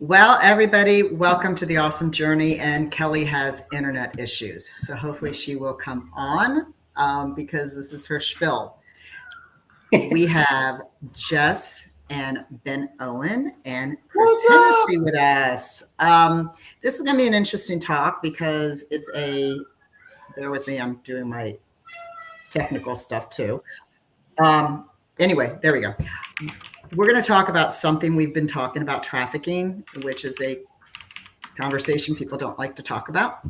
Well, everybody, welcome to the awesome journey. And Kelly has internet issues. So hopefully she will come on because this is her spiel. We have Jess and Ben Owen and Chris What's up? Hennessy with us. This is going to be an interesting talk because bear with me, I'm doing my technical stuff too. Anyway, there we go. We're going to talk about something we've been talking about, trafficking, which is a conversation people don't like to talk about.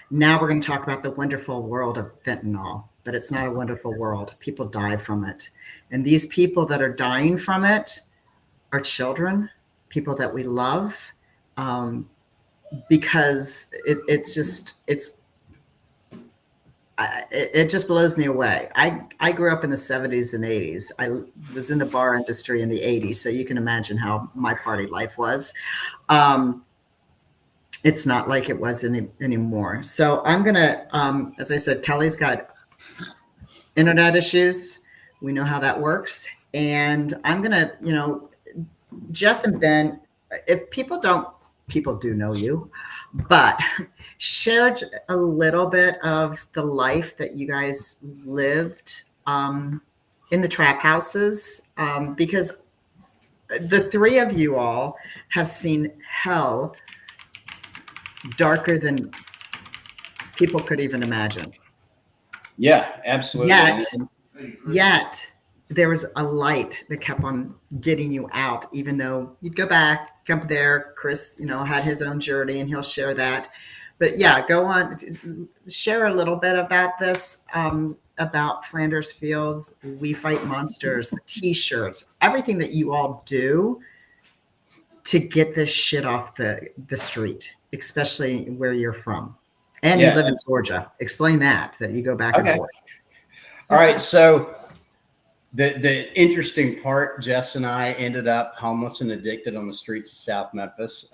Now we're going to talk about the wonderful world of fentanyl, but it's not a wonderful world. People die from it. And these people that are dying from it are children, people that we love, because it just blows me away. I grew up in the 70s and 80s. I was in the bar industry in the 80s, so you can imagine how my party life was. It's not like it was anymore. So I'm going to, as I said, Kelly's got internet issues. We know how that works. And I'm going to, Jess and Ben, if people do know you, but share a little bit of the life that you guys lived in the trap houses, because the three of you all have seen hell darker than people could even imagine. Yeah, absolutely. Yet there was a light that kept on getting you out, even though you'd go back, come there. Chris, had his own journey and he'll share that. But yeah, go on, share a little bit about this, about Flanders Fields, We Fight Monsters, the t-shirts, everything that you all do to get this shit off the street, especially where you're from. And you live in Georgia. Explain that you go back and forth. All right. So the interesting part, Jess and I ended up homeless and addicted on the streets of South Memphis.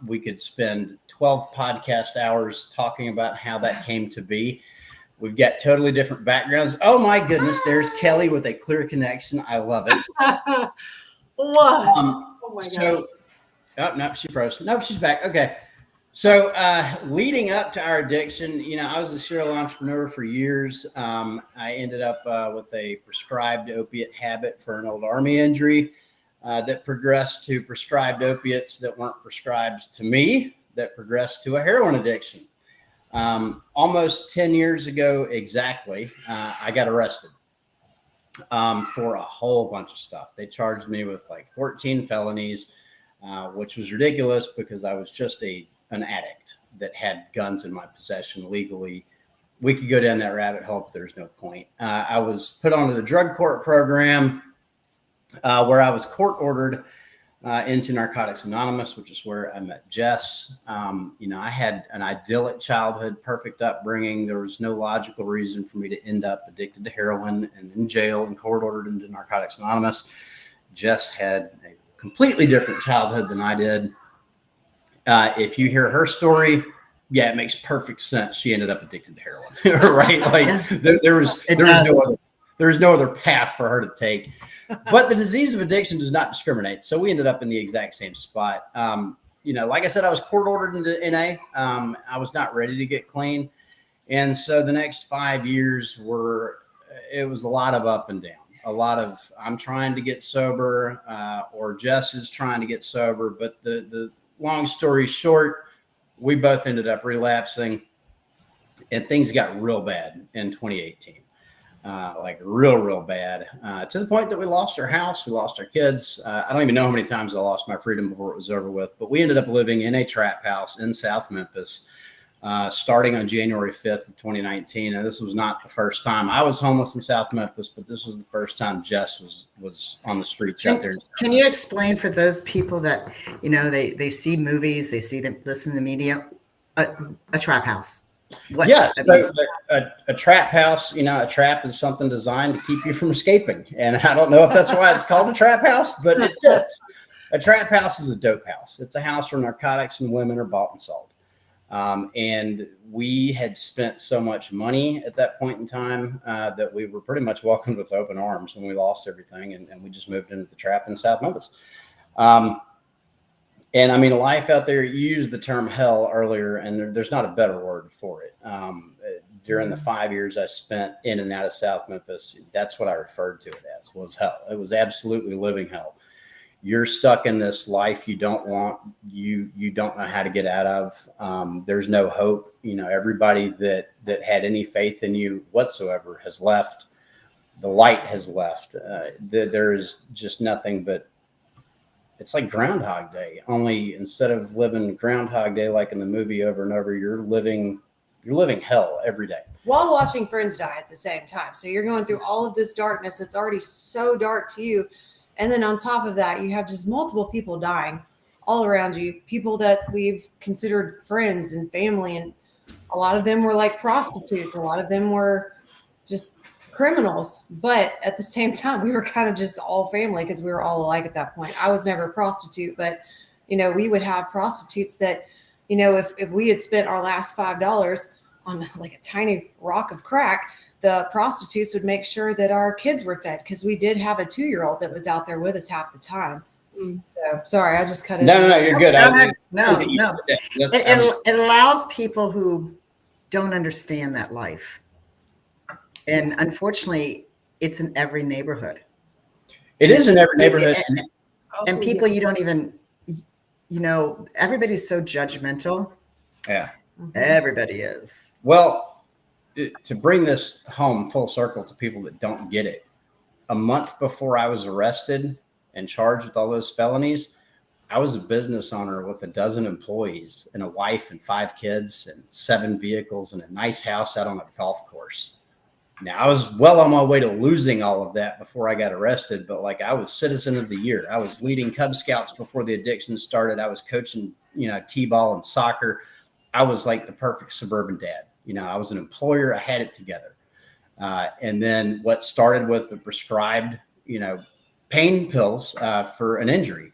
We could spend 12 podcast hours talking about how that came to be. We've got totally different backgrounds. Oh my goodness, there's Kelly with a clear connection. I love it. What? Oh my God. Oh, no, she froze. No, she's back. Okay. So leading up to our addiction, I was a serial entrepreneur for years. I ended up with a prescribed opiate habit for an old Army injury that progressed to prescribed opiates that weren't prescribed to me, that progressed to a heroin addiction. Almost 10 years ago exactly, I got arrested for a whole bunch of stuff. They charged me with like 14 felonies. Which was ridiculous because I was just an addict that had guns in my possession legally. We could go down that rabbit hole, but there's no point. I was put onto the drug court program where I was court ordered into Narcotics Anonymous, which is where I met Jess. I had an idyllic childhood, perfect upbringing. There was no logical reason for me to end up addicted to heroin and in jail and court ordered into Narcotics Anonymous. Jess had a completely different childhood than I did. If you hear her story, yeah, it makes perfect sense. She ended up addicted to heroin, right? Like there was no other path for her to take. But the disease of addiction does not discriminate. So we ended up in the exact same spot. Like I said, I was court ordered into NA. I was not ready to get clean. And so the next 5 years it was a lot of up and down. A lot of I'm trying to get sober, or Jess is trying to get sober. But the long story short, we both ended up relapsing, and things got real bad in 2018, like real bad, to the point that we lost our house, we lost our kids. I don't even know how many times I lost my freedom before it was over with. But we ended up living in a trap house in South Memphis. Starting on January 5th of 2019. And this was not the first time I was homeless in South Memphis, but this was the first time Jess was on the streets out there. Can you explain for those people that, they see movies, they see them, listen to the media, a trap house? Yes, so a trap house, a trap is something designed to keep you from escaping. And I don't know if that's why it's called a trap house, but it fits. A trap house is a dope house. It's a house where narcotics and women are bought and sold. And we had spent so much money at that point in time that we were pretty much welcomed with open arms when we lost everything. And we just moved into the trap in South Memphis. And I mean, life out there, you used the term hell earlier, and there's not a better word for it. During the 5 years I spent in and out of South Memphis, that's what I referred to it as, was hell. It was absolutely living hell. You're stuck in this life you don't want, you don't know how to get out of. There's no hope. You know, everybody that had any faith in you whatsoever has left. The light has left. There is just nothing but, it's like Groundhog Day, only instead of living Groundhog Day like in the movie over and over, you're living hell every day. While watching friends die at the same time. So you're going through all of this darkness. It's already so dark to you. And then on top of that, you have just multiple people dying all around you, people that we've considered friends and family. And a lot of them were like prostitutes. A lot of them were just criminals. But at the same time, we were kind of just all family because we were all alike at that point. I was never a prostitute, but, you know, we would have prostitutes that, you know, if we had spent our last $5 on like a tiny rock of crack, the prostitutes would make sure that our kids were fed, because we did have a 2-year-old that was out there with us half the time. So sorry, I just cut it. No, you're good. No. It allows people who don't understand that life. And unfortunately, it's in every neighborhood. It is in every neighborhood. And people you don't even, you know, everybody's so judgmental. Yeah. Everybody is. Well, to bring this home full circle to people that don't get it, a month before I was arrested and charged with all those felonies, I was a business owner with 12 employees and a wife and 5 kids and 7 vehicles and a nice house out on a golf course. Now, I was well on my way to losing all of that before I got arrested, but like, I was Citizen of the Year. I was leading Cub Scouts before the addiction started. I was coaching, you know, T-ball and soccer. I was like the perfect suburban dad. You know, I was an employer. I had it together. And then what started with the prescribed, you know, pain pills for an injury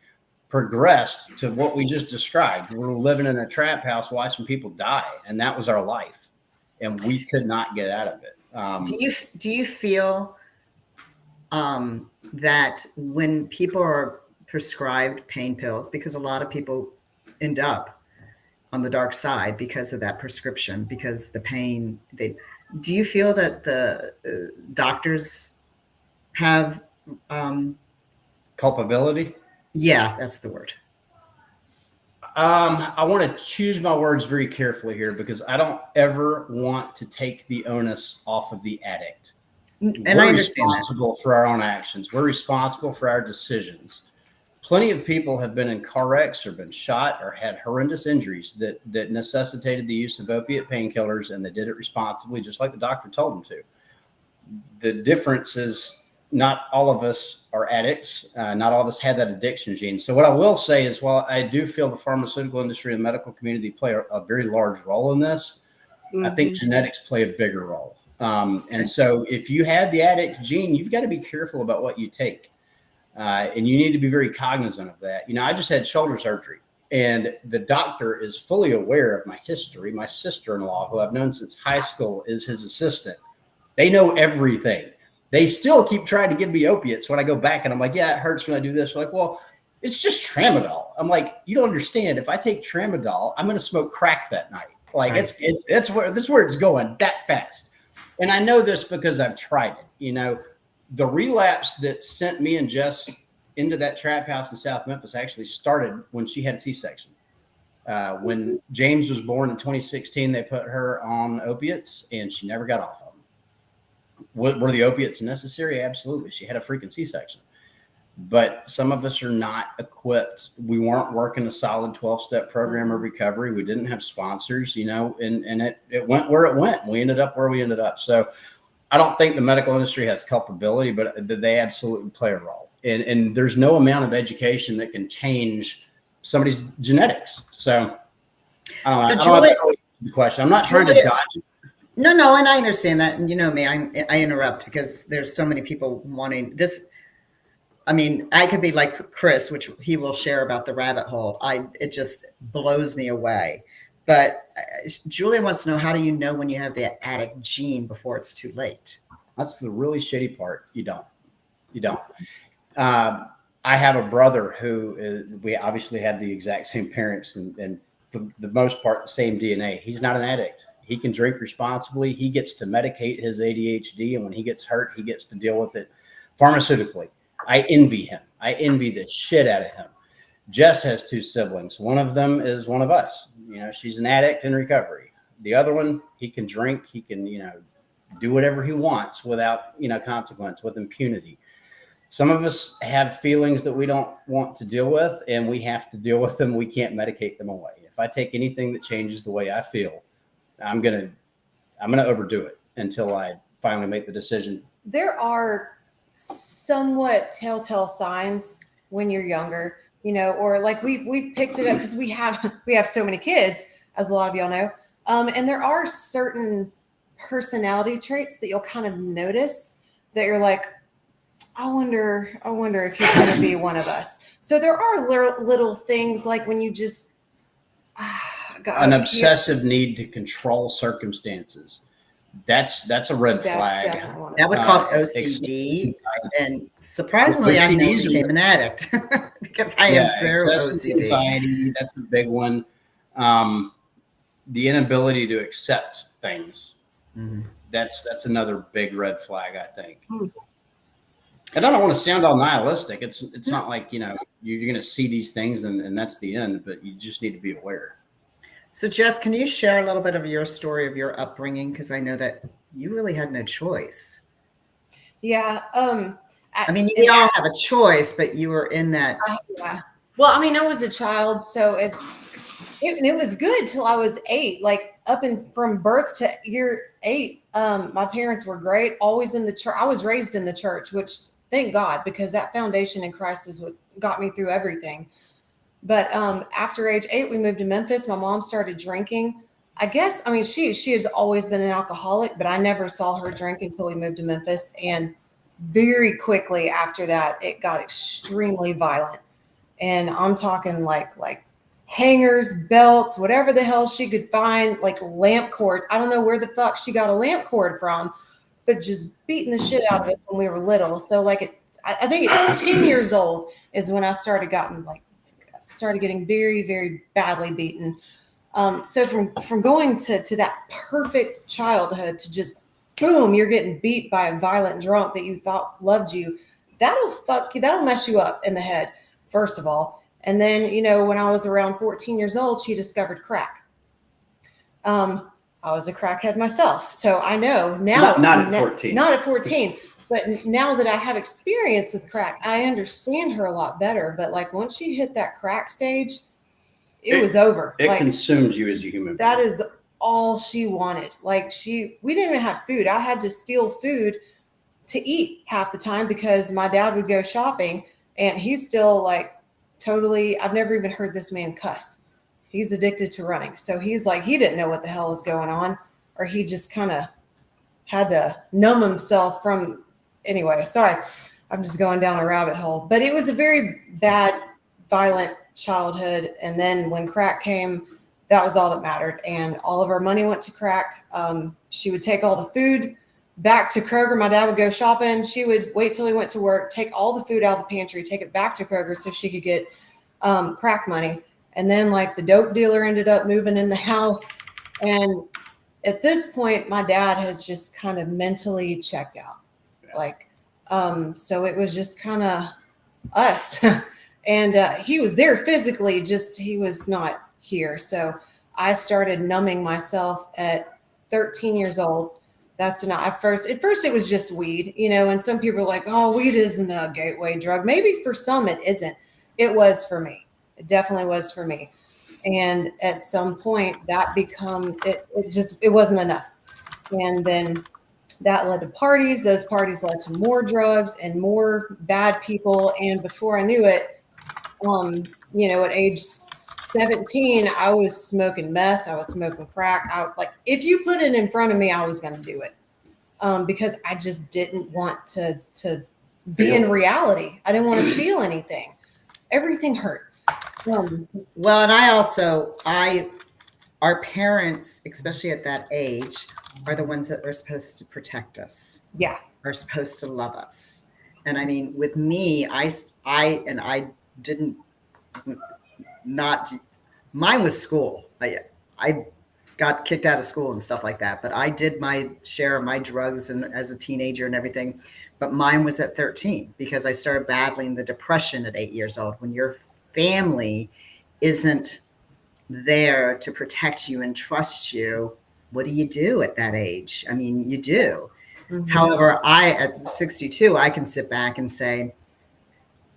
progressed to what we just described. We were living in a trap house watching people die, and that was our life, and we could not get out of it. Do you feel that when people are prescribed pain pills, because a lot of people end up on the dark side because of that prescription, because the pain, do you feel that the doctors have Culpability? Yeah, that's the word. I want to choose my words very carefully here, because I don't ever want to take the onus off of the addict. And we're I understand responsible for our own actions. We're responsible for our decisions. Plenty of people have been in car wrecks or been shot or had horrendous injuries that necessitated the use of opiate painkillers, and they did it responsibly, just like the doctor told them to. The difference is not all of us are addicts. Not all of us have that addiction gene. So what I will say is, while I do feel the pharmaceutical industry and medical community play a very large role in this, I think genetics play a bigger role. And so if you have the addict gene, you've got to be careful about what you take. And you need to be very cognizant of that. You know, I just had shoulder surgery, and the doctor is fully aware of my history. My sister-in-law, who I've known since high school, is his assistant. They know everything. They still keep trying to give me opiates when I go back, and I'm like, yeah, it hurts when I do this. They're like, well, it's just tramadol. I'm like, you don't understand. If I take tramadol, I'm going to smoke crack that night. Like, right. It's where this is where it's going that fast. And I know this because I've tried it. You know, the relapse that sent me and Jess into that trap house in South Memphis actually started when she had a C-section. When James was born in 2016, they put her on opiates, and she never got off of them. Were the opiates necessary? Absolutely. She had a freaking C-section. But some of us are not equipped. We weren't working a solid 12-step program of recovery. We didn't have sponsors, you know, and it went where it went. We ended up where we ended up. So I don't think the medical industry has culpability, but they absolutely play a role. And there's no amount of education that can change somebody's genetics. So I don't know the question. I'm not trying to dodge it. No, and I understand that. And you know me, I interrupt because there's so many people wanting this. I mean, I could be like Chris, which he will share about the rabbit hole. It just blows me away. But Julia wants to know, how do you know when you have the addict gene before it's too late? That's the really shitty part. You don't. I have a brother who we obviously have the exact same parents and for the most part, the same DNA. He's not an addict. He can drink responsibly. He gets to medicate his ADHD. And when he gets hurt, he gets to deal with it pharmaceutically. I envy him. I envy the shit out of him. Jess has 2 siblings. One of them is one of us. You know, she's an addict in recovery. The other one, he can drink. He can, you know, do whatever he wants without, you know, consequence, with impunity. Some of us have feelings that we don't want to deal with, and we have to deal with them. We can't medicate them away. If I take anything that changes the way I feel, I'm gonna overdo it until I finally make the decision. There are somewhat telltale signs when you're younger, you know, or like we've picked it up because we have so many kids, as a lot of y'all know, and there are certain personality traits that you'll kind of notice that you're like, I wonder if he's going to be one of us. So there are little things like when you just an obsessive need to control circumstances. That's a red flag. That would call it OCD. And surprisingly, I never became an addict because I am so OCD. Anxiety, that's a big one. The inability to accept things. Mm-hmm. That's another big red flag, I think. Mm-hmm. And I don't want to sound all nihilistic. It's not like, you know, you're going to see these things and that's the end, but you just need to be aware. So Jess, can you share a little bit of your story of your upbringing? Because I know that you really had no choice. Yeah. I mean, we all have a choice, but you were in that. Yeah. Well, I mean, I was a child, so it was good till I was 8, like from birth to year 8. My parents were great, always in the church. I was raised in the church, which thank God, because that foundation in Christ is what got me through everything. But after age 8, we moved to Memphis. My mom started drinking. I guess, I mean, she has always been an alcoholic, but I never saw her drink until we moved to Memphis. And very quickly after that, it got extremely violent. And I'm talking like hangers, belts, whatever the hell she could find, like lamp cords. I don't know where the fuck she got a lamp cord from, but just beating the shit out of us when we were little. So like, I think at 10 years old is when I started getting very, very badly beaten. So from going to that perfect childhood to just boom, you're getting beat by a violent drunk that you thought loved you. That'll mess you up in the head, first of all. And then, you know, when I was around 14 years old, she discovered crack. I was a crackhead myself. So I know now. Not at 14. Not at 14. But now that I have experience with crack, I understand her a lot better. But like once she hit that crack stage, it was over. It like, consumes you as a human being. That is all she wanted. Like we didn't even have food. I had to steal food to eat half the time because my dad would go shopping and he's still like totally, I've never even heard this man cuss. He's addicted to running. So he's like, he didn't know what the hell was going on, or he just kind of had to numb himself from, anyway, sorry, I'm just going down a rabbit hole, but it was a very bad, violent childhood. And then when crack came, that was all that mattered. And all of our money went to crack. She would take all the food back to Kroger. My dad would go shopping. She would wait till he went to work, take all the food out of the pantry, take it back to Kroger so she could get crack money. And then like the dope dealer ended up moving in the house. And at this point, my dad has just kind of mentally checked out. Like, so it was just kind of us. And he was there physically, just he was not here. So I started numbing myself at 13 years old. That's when at first it was just weed, you know, and some people are like, oh, weed isn't a gateway drug. Maybe for some it isn't. It was for me. It definitely was for me. And at some point that it wasn't enough. And then that led to parties. Those parties led to more drugs and more bad people. And before I knew it, you know, at age 17, I was smoking meth. I was smoking crack. If you put it in front of me, I was going to do it because I just didn't want to be in reality. I didn't want to feel anything. Everything hurt. Well, and our parents, especially at that age, are the ones that are supposed to protect us. Yeah. Are supposed to love us. And I mean, with me, I didn't not, mine was school. I got kicked out of school and stuff like that, but I did my share of my drugs and as a teenager and everything. But mine was at 13 because I started battling the depression at 8 years old. When your family isn't there to protect you and trust you, what do you do at that age? I mean, you do. Mhm. However, at 62, I can sit back and say,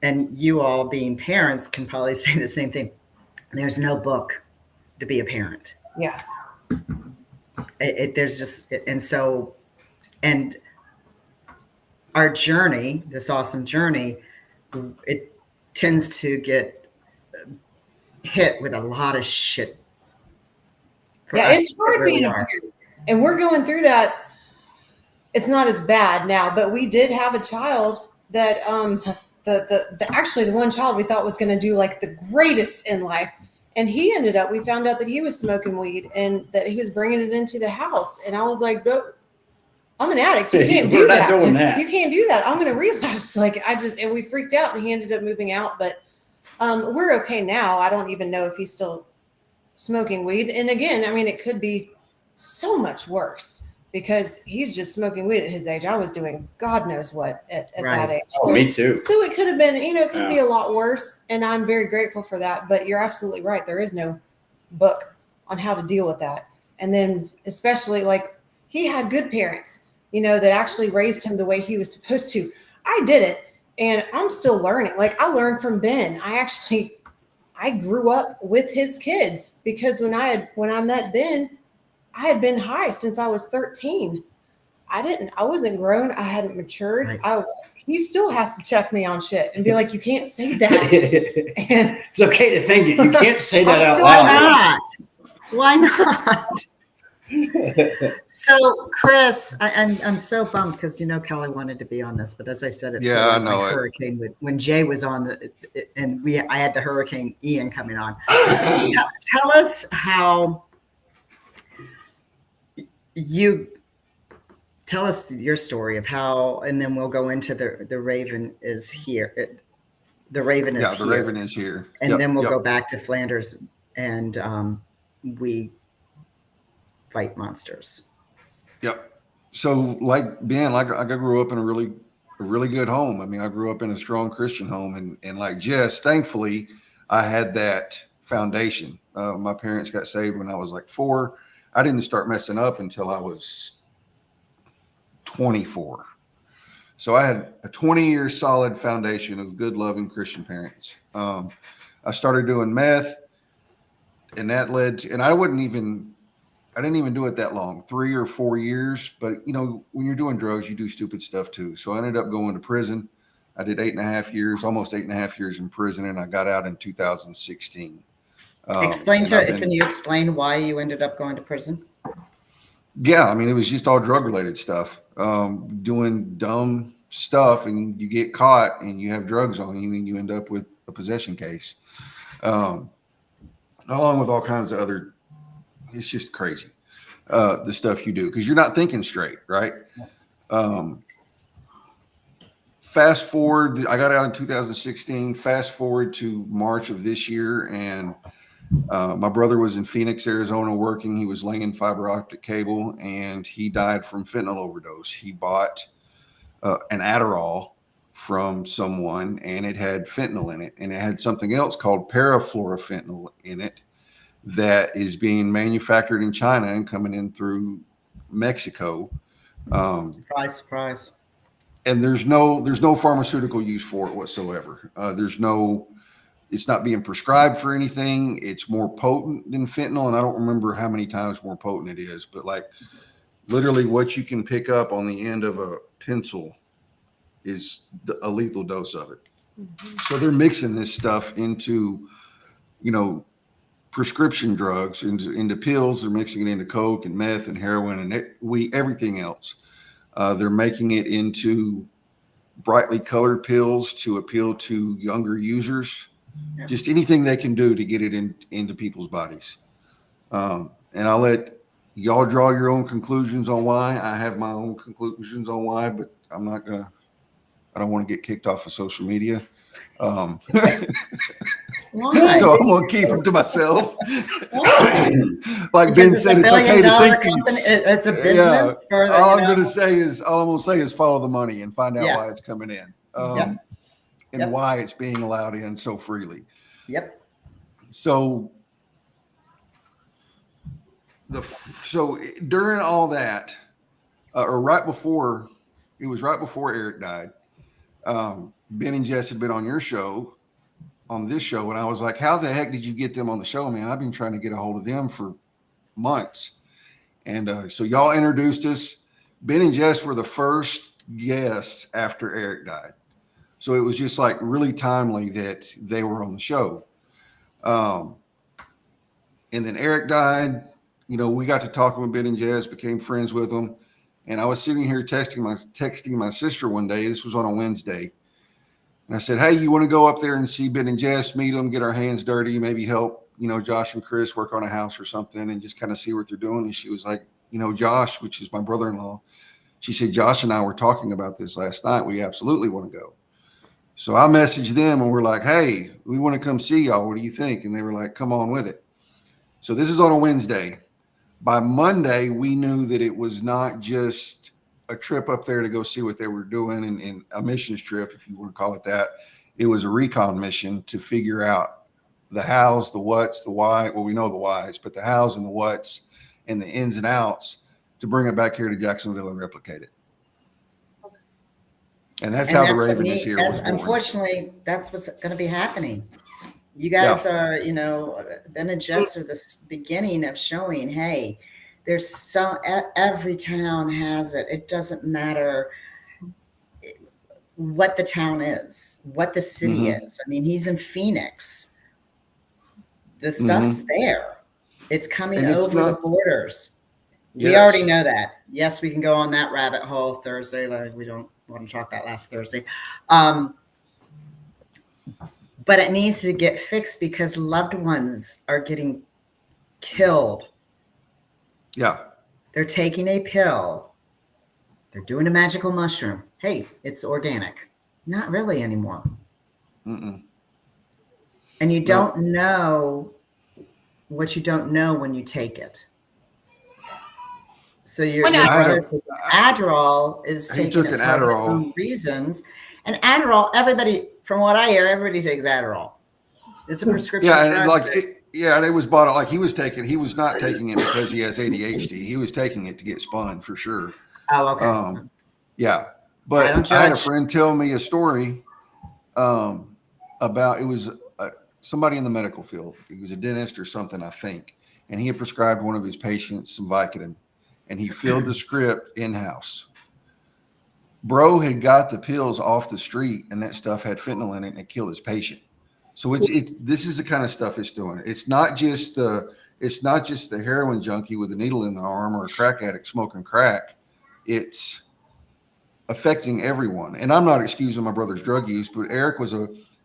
and you all being parents can probably say the same thing. There's no book to be a parent. Yeah. There's just, and our journey, this awesome journey, it tends to get hit with a lot of shit. Yeah, it's hard being a parent. And we're going through that. It's not as bad now, but we did have a child that actually the one child we thought was going to do like the greatest in life. And we found out that he was smoking weed and that he was bringing it into the house. And I was like, no, I'm an addict. You can't do that. Doing that. You can't do that. I'm going to relapse. And we freaked out and he ended up moving out. But we're okay now. I don't even know if he's still smoking weed. And again, I mean, it could be so much worse because he's just smoking weed at his age. I was doing God knows what at that age. Oh, me too. So it could have been, it could be a lot worse. And I'm very grateful for that. But you're absolutely right. There is no book on how to deal with that. And then especially he had good parents, that actually raised him the way he was supposed to. I did it. And I'm still learning. I learned from Ben. I grew up with his kids because when I met Ben, I had been high since I was 13. I wasn't grown. I hadn't matured. Right. He still has to check me on shit and be like, you can't say that. And It's okay to think it. You can't say that out Why loud. not? Why not? So, Chris, I'm so bummed because Kelly wanted to be on this, but as I said, it's Yeah, sort of I know like it. hurricane when Jay was on I had the Hurricane Ian coming on. Tell us how tell us your story of how, and then we'll go into the Raven is here. The Raven is Yeah, the here. Raven is here. And Yep, then we'll yep. go back to Flanders and we fight monsters. Yep. So like Ben, I grew up in a really good home. I mean, I grew up in a strong Christian home, and like Jess, thankfully, I had that foundation. My parents got saved when I was like 4. I didn't start messing up until I was 24. So I had a 20-year solid foundation of good, loving Christian parents. I started doing meth, and that led to, and I didn't even do it that long, 3 or 4 years. But when you're doing drugs, you do stupid stuff too. So I ended up going to prison. I did 8.5 years, almost 8.5 years in prison, and I got out in 2016. Can you explain why you ended up going to prison? Yeah, I mean, it was just all drug related stuff, doing dumb stuff, and you get caught and you have drugs on you and you end up with a possession case, along with all kinds of other, it's just crazy, the stuff you do because you're not thinking straight, right? Fast forward, I got out in 2016, fast forward to March of this year, and my brother was in Phoenix, Arizona working. He was laying fiber optic cable and he died from fentanyl overdose. He bought an Adderall from someone and it had fentanyl in it, and it had something else called parafluorofentanyl in it that is being manufactured in China and coming in through Mexico. Surprise, surprise. And there's no pharmaceutical use for it whatsoever. It's not being prescribed for anything. It's more potent than fentanyl. And I don't remember how many times more potent it is, but literally what you can pick up on the end of a pencil is a lethal dose of it. Mm-hmm. So they're mixing this stuff into, prescription drugs, into pills. They're mixing it into coke and meth and heroin and everything else. They're making it into brightly colored pills to appeal to younger users. Just anything they can do to get it into people's bodies. And I'll let y'all draw your own conclusions on why. I have my own conclusions on why, but I I don't want to get kicked off of social media. Why? So I'm going to keep them to myself. Like Because Ben it's said, a it's okay to billion-dollar think. company. It's a business. For the, All you I'm know. going to say is follow the money and find out Yeah. why it's coming in, Yep. and Yep. why it's being allowed in so freely. Yep. So during all that, or right before Eric died, Ben and Jess had been on your show, on this show, and I was like, how the heck did you get them on the show, man? I've been trying to get a hold of them for months. And so y'all introduced us. Ben and Jess were the first guests after Eric died. So it was just like really timely that they were on the show. And then Eric died. You know, we got to talking with Ben and Jess, became friends with them. And I was sitting here texting my sister one day. This was on a Wednesday. And I said, hey, you want to go up there and see Ben and Jess, meet them, get our hands dirty, maybe help, you know, Josh and Chris work on a house or something and just kind of see what they're doing. And she was like, you know, Josh, which is my brother-in-law, she said, Josh and I were talking about this last night. We absolutely want to go. So I messaged them and we're like, hey, we want to come see y'all. What do you think? And they were like, come on with it. So this is on a Wednesday. By Monday, we knew that it was not just a trip up there to go see what they were doing and a missions trip, if you want to call it that. It was a recon mission to figure out the hows, the whats, the why. Well, we know the whys, but the hows and the whats and the ins and outs to bring it back here to Jacksonville and replicate it. And that's how the Raven is here. Unfortunately, that's what's going to be happening. You guys are, you know, Ben and Jess are the beginning of showing, hey, there's every town has it. It doesn't matter what the town is, what the city is. I mean, he's in Phoenix. The stuff's there. It's coming over the borders. We already know that. Yes, we can go on that rabbit hole Thursday. Like we don't want to talk about last Thursday. But it needs to get fixed because loved ones are getting killed. Yeah. They're taking a pill. They're doing a magical mushroom. Hey, it's organic. Not really anymore. And you don't know what you don't know when you take it. So your brother took Adderall is taking it for his own reasons. And Adderall, everybody, from what I hear, everybody takes Adderall. It's a prescription drug. And it was bought like he was not taking it because he has ADHD. He was taking it to get spun for sure. Oh, okay. But I had a friend tell me a story about, it was somebody in the medical field. He was a dentist or something, I think. And he had prescribed one of his patients some Vicodin and he filled the script in-house. Bro had got the pills off the street and that stuff had fentanyl in it and it killed his patient. So this is the kind of stuff it's doing. It's not just the heroin junkie with a needle in the arm or a crack addict smoking crack. It's affecting everyone. And I'm not excusing my brother's drug use, but Eric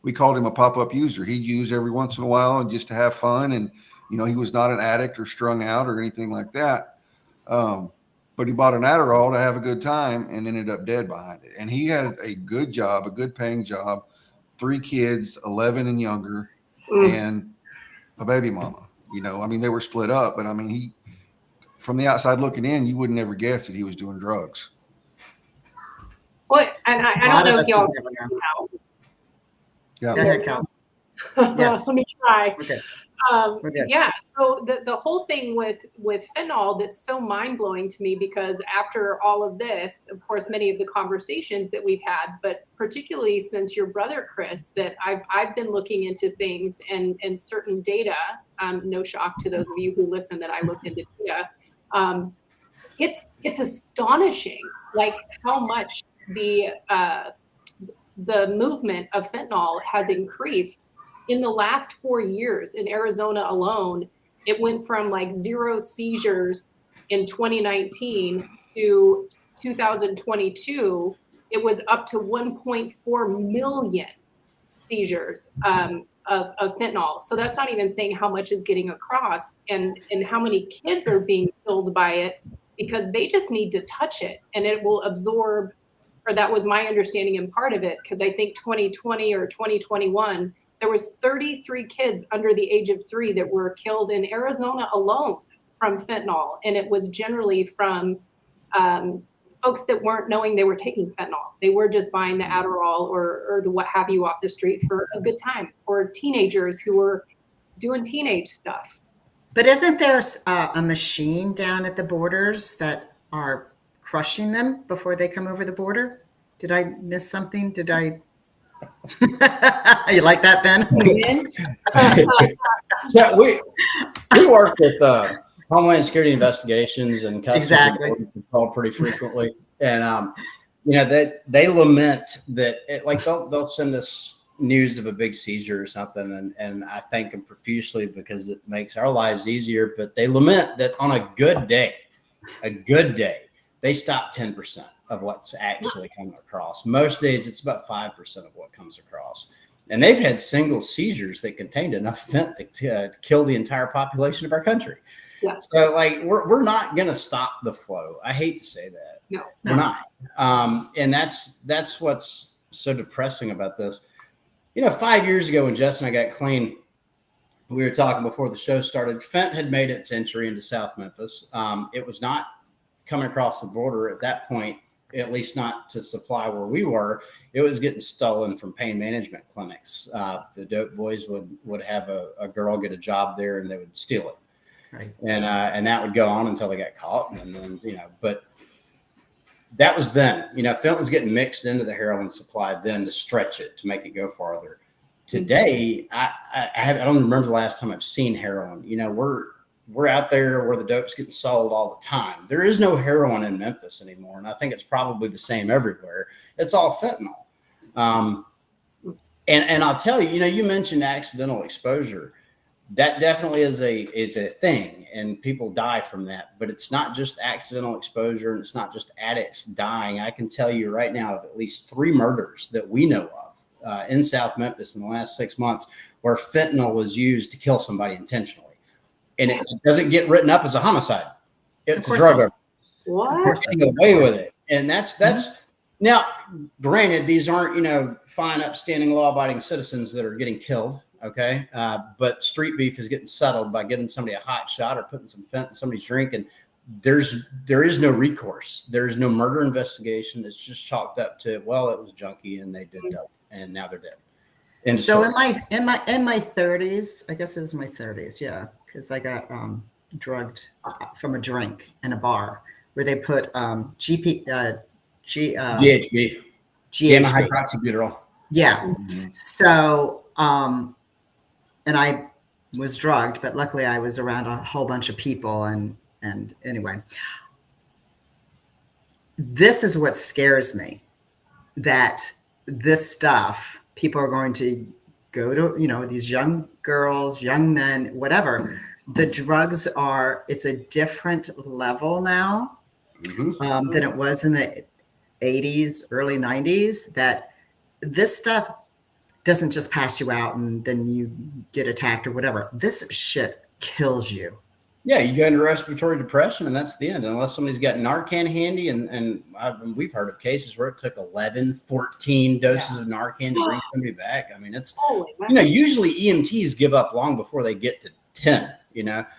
we called him a pop-up user. He'd use every once in a while and just to have fun. And, you know, he was not an addict or strung out or anything like that. But he bought an Adderall to have a good time and ended up dead behind it. And he had a good job, a good paying job, 3 kids, 11 and younger, and a baby mama. You know, I mean, they were split up, but I mean, from the outside looking in, you wouldn't ever guess that he was doing drugs. Well, and I don't know if y'all know. Go ahead, Cal. Yes. Let me try. Okay. Yeah. So the whole thing with fentanyl that's so mind blowing to me, because after all of this, of course, many of the conversations that we've had, but particularly since your brother, Chris, that I've been looking into things and certain data, no shock to those of you who listen that I looked into data. It's astonishing, like how much the movement of fentanyl has increased. In the last 4 years in Arizona alone, it went from like 0 seizures in 2019 to 2022. It was up to 1.4 million seizures of fentanyl. So that's not even saying how much is getting across and how many kids are being killed by it because they just need to touch it and it will absorb or that was my understanding and part of it, because I think 2020 or 2021, there was 33 kids under the age of 3 that were killed in Arizona alone from fentanyl. And it was generally from folks that weren't knowing they were taking fentanyl. They were just buying the Adderall or the what have you off the street for a good time, or teenagers who were doing teenage stuff. But isn't there a machine down at the borders that are crushing them before they come over the border? Did I miss something? Did I? You like that, Ben? Yeah, we work with Homeland Security investigations and Customs and Border Control pretty frequently, and they lament that they'll send us news of a big seizure or something, and I thank them profusely because it makes our lives easier. But they lament that on a good day, they stop 10% of what's actually coming across. Most days it's about 5% of what comes across. And they've had single seizures that contained enough fent to kill the entire population of our country. Yeah. So we're not going to stop the flow. I hate to say that. No. We're not. And that's what's so depressing about this. 5 years ago when Jess and I got clean, we were talking before the show started, fent had made its entry into South Memphis. It was not coming across the border at that point, at least not to supply where we were. It was getting stolen from pain management clinics. The dope boys would have a girl get a job there and they would steal it. Right. And that would go on until they got caught. And then, but that was then, fent was getting mixed into the heroin supply then to stretch it, to make it go farther. Today, I don't remember the last time I've seen heroin. We're out there where the dope's getting sold all the time. There is no heroin in Memphis anymore. And I think it's probably the same everywhere. It's all fentanyl. And I'll tell you, you mentioned accidental exposure. That definitely is a thing, and people die from that. But it's not just accidental exposure, and it's not just addicts dying. I can tell you right now of at least 3 murders that we know of in South Memphis in the last 6 months where fentanyl was used to kill somebody intentionally. And it doesn't get written up as a homicide. It's a drug overdose. What? Of course, Getting away with it. And that's now, granted, these aren't, fine, upstanding, law-abiding citizens that are getting killed. Okay. But street beef is getting settled by giving somebody a hot shot or putting some fent in somebody's drink. And there is no recourse. There is no murder investigation. It's just chalked up to, well, it was junkie and they did dope and now they're dead. And so in my 30s, I guess it was my 30s. Yeah. Cause I got, drugged from a drink in a bar where they put, GHB. Gamma hydroxybutyrol. Yeah. Mm-hmm. So, and I was drugged, but luckily I was around a whole bunch of people. And anyway, this is what scares me, that this stuff, people are going to go to, these young girls, young men, whatever. The drugs it's a different level now than it was in the 80s, early 90s, that this stuff doesn't just pass you out and then you get attacked or whatever. This shit kills you. Yeah, you go into respiratory depression and that's the end. Unless somebody's got Narcan handy, and we've heard of cases where it took 11, 14 doses of Narcan to bring somebody back. I mean, it's, usually EMTs give up long before they get to 10,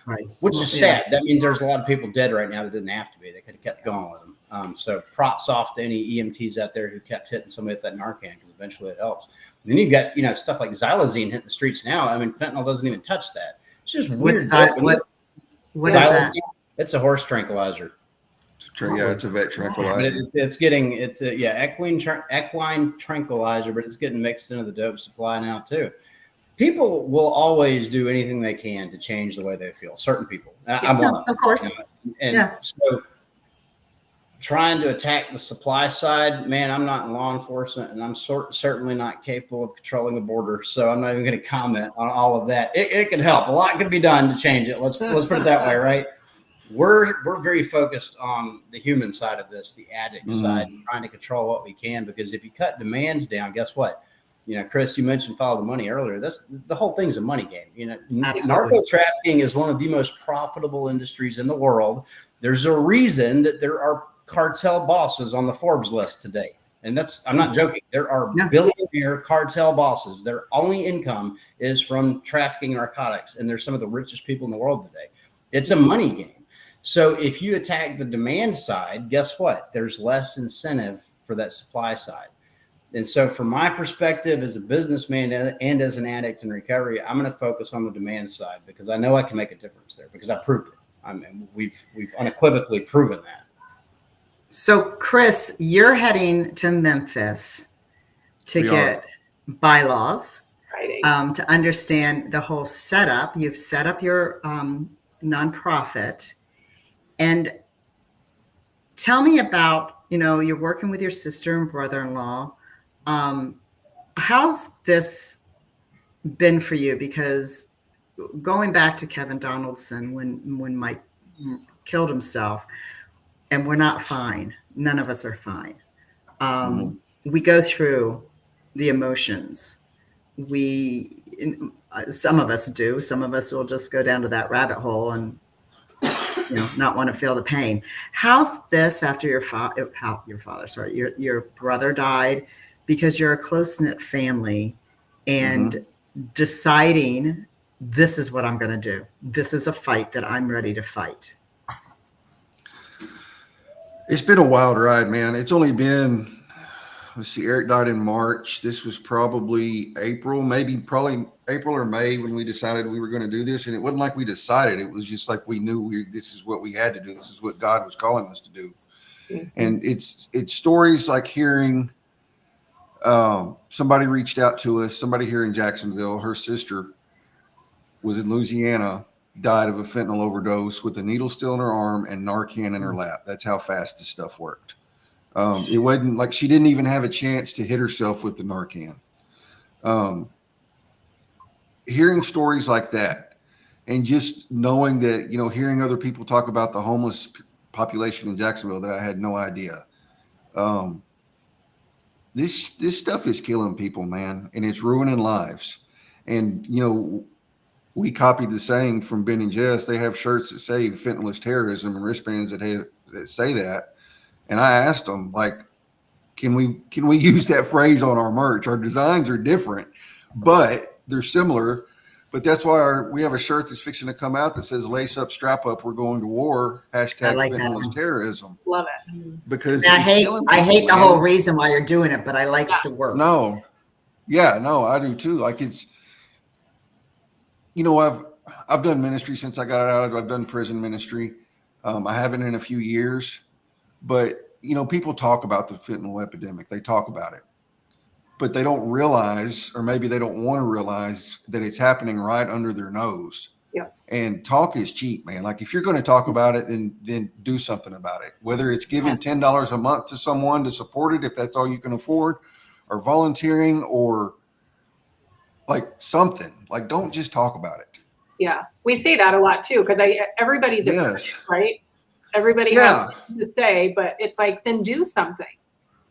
right. Which is sad. That means there's a lot of people dead right now that didn't have to be. They could have kept going with them. So props off to any EMTs out there who kept hitting somebody with that Narcan, because eventually it helps. Then you've got, stuff like xylazine hitting the streets now. I mean, fentanyl doesn't even touch that. It's just weird. What is that? It's a horse tranquilizer. Yeah, it's a vet tranquilizer. Equine tranquilizer, but it's getting mixed into the dope supply now too. People will always do anything they can to change the way they feel. Certain people, I'm one of them, of course. So trying to attack the supply side, man, I'm not in law enforcement, and I'm certainly not capable of controlling a border. So I'm not even going to comment on all of that. It can help. A lot can be done to change it. Let's put it that way, right? We're very focused on the human side of this, the addict side, and trying to control what we can. Because if you cut demand down, guess what? Chris, you mentioned follow the money earlier. That's the whole thing's a money game. Narco trafficking is one of the most profitable industries in the world. There's a reason that there are cartel bosses on the Forbes list today. And I'm not joking. There are No. billionaire cartel bosses. Their only income is from trafficking narcotics. And they're some of the richest people in the world today. It's a money game. So if you attack the demand side, guess what? There's less incentive for that supply side. And so from my perspective as a businessman and as an addict in recovery, I'm going to focus on the demand side because I know I can make a difference there because I proved it. I mean, we've unequivocally proven that. So, Chris, you're heading to Memphis to get bylaws, to understand the whole setup. You've set up your nonprofit. And tell me about, you're working with your sister and brother-in-law. How's this been for you? Because going back to Kevin Donaldson, when Mike killed himself, and we're not fine. None of us are fine. We go through the emotions. Some of us do. Some of us will just go down to that rabbit hole and not want to feel the pain. How's this after your brother died? Because you're a close-knit family, and deciding this is what I'm going to do. This is a fight that I'm ready to fight. It's been a wild ride, man. It's only been, let's see, Eric died in March. This was probably probably April or May when we decided we were going to do this. And it wasn't like we decided. It was just like we knew this is what we had to do. This is what God was calling us to do. Mm-hmm. And it's stories like hearing somebody reached out to us, somebody here in Jacksonville, her sister was in Louisiana, died of a fentanyl overdose with a needle still in her arm and Narcan in her lap. That's how fast this stuff worked. It wasn't like she didn't even have a chance to hit herself with the Narcan. Hearing stories like that and just knowing that, hearing other people talk about the homeless population in Jacksonville that I had no idea. This stuff is killing people, man, and it's ruining lives. And, we copied the saying from Ben and Jess. They have shirts that say fentanyl is terrorism and wristbands that say that. And I asked them, like, can we use that phrase on our merch? Our designs are different, but they're similar. But that's why we have a shirt that's fixing to come out that says lace up, strap up, we're going to war. Hashtag fentanyl is terrorism. Love it. Because I hate the whole reason why you're doing it, but I like the words. No, I do too. Like it's, I've done ministry since I got out. I've done prison ministry. I haven't in a few years, but people talk about the fentanyl epidemic. They talk about it, but they don't realize, or maybe they don't want to realize that it's happening right under their nose. Yeah. And talk is cheap, man. Like if you're going to talk about it, then do something about it. Whether it's giving $10 a month to someone to support it, if that's all you can afford, or volunteering, or like something. Like don't just talk about it. Yeah, we say that a lot too because everybody's a critic, right? Everybody has something to say, but it's like then do something.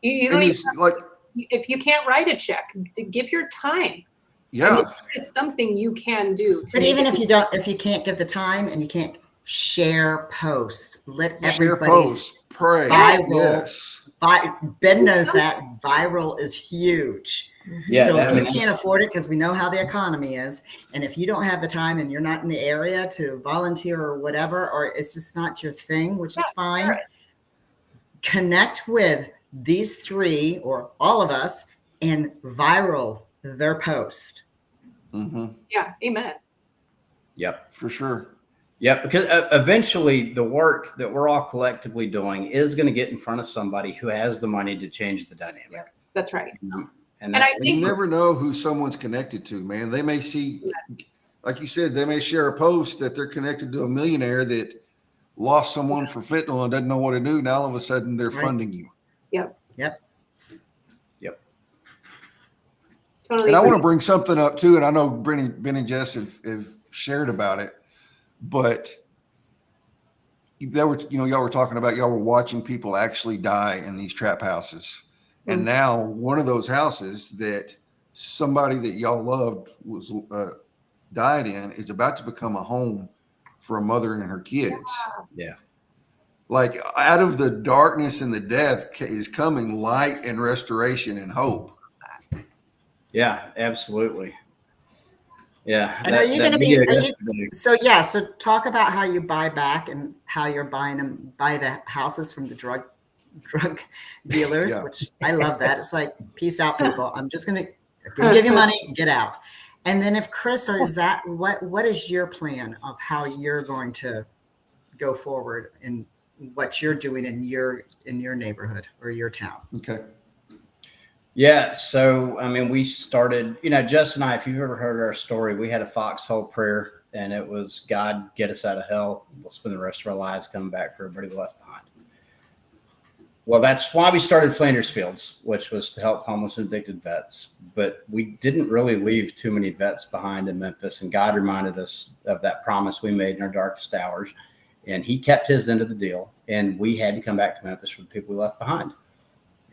You don't even if you can't write a check, give your time. Yeah, I mean, there's something you can do. But even if you can't give the time and you can't share posts, let everybody pray. Viral. Ben knows that viral is huge. Yeah, so if you can't afford it, because we know how the economy is, and if you don't have the time and you're not in the area to volunteer or whatever, or it's just not your thing, which is fine, connect with these three or all of us and viral their post. Mm-hmm. Yeah, amen. Yep, for sure. Yep, because eventually the work that we're all collectively doing is going to get in front of somebody who has the money to change the dynamic. Yeah, that's right. And I think you never know who someone's connected to, man. They may see, like you said, they may share a post that they're connected to a millionaire that lost someone for fentanyl and doesn't know what to do. Now all of a sudden they're funding you. Yep. Totally. And I want to bring something up too. And I know Ben and Jess have shared about it, but y'all were talking about, y'all were watching people actually die in these trap houses. And now one of those houses that somebody that y'all loved was died in is about to become a home for a mother and her kids. Yeah. like out of the darkness and the death is coming light and restoration and hope. Yeah, absolutely. Yeah. And are you going to be, video are you, yesterday- so talk about how you buy back and how you're buy the houses from the drug dealers, Yeah. which I love that. It's like, peace out, people. I'm just going to give you money, get out. And then if Chris, or is that, what is your plan of how you're going to go forward in what you're doing in your neighborhood or your town? Okay. Yeah. So, I mean, we started, Jess and I, if you've ever heard our story, we had a foxhole prayer, and it was, God, get us out of hell. We'll spend the rest of our lives coming back for everybody we left behind. Well, that's why we started Flanders Fields, which was to help homeless and addicted vets. But we didn't really leave too many vets behind in Memphis. And God reminded us of that promise we made in our darkest hours. And he kept his end of the deal. And we had to come back to Memphis for the people we left behind.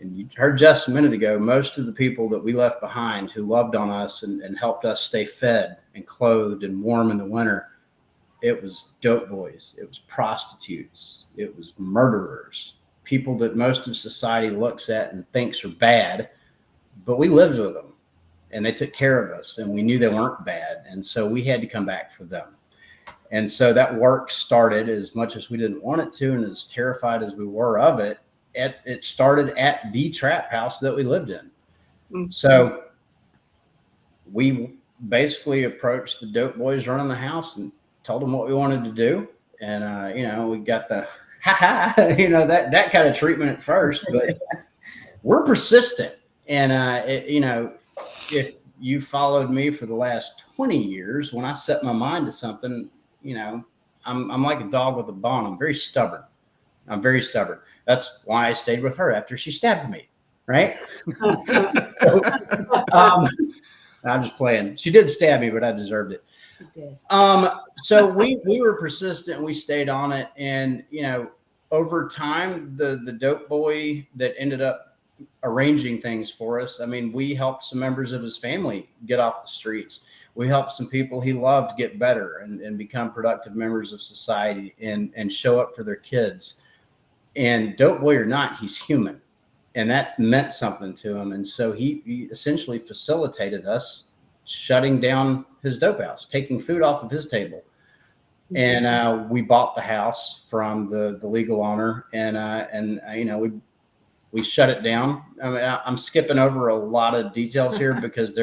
And you heard Jess a minute ago, most of the people that we left behind who loved on us and helped us stay fed and clothed and warm in the winter, it was dope boys, it was prostitutes, it was murderers, people that most of society looks at and thinks are bad, but we lived with them and they took care of us and we knew they weren't bad. And so we had to come back for them. And so that work started, as much as we didn't want it to and as terrified as we were of it, it started at the trap house that we lived in. Mm-hmm. So we basically approached the dope boys running the house and told them what we wanted to do. And, we got the, that kind of treatment at first, but we're persistent. And, if you followed me for the last 20 years, when I set my mind to something, I'm like a dog with a bone. I'm very stubborn. That's why I stayed with her after she stabbed me. Right. So, I'm just playing. She did stab me, but I deserved it. You did. So we were persistent and we stayed on it. And, over time, the dope boy that ended up arranging things for us, I mean, we helped some members of his family get off the streets. We helped some people he loved get better and become productive members of society and show up for their kids. And dope boy or not, he's human. And that meant something to him. And so he essentially facilitated us shutting down his dope house, taking food off of his table. And we bought the house from the legal owner, and we shut it down. I mean, I'm skipping over a lot of details here because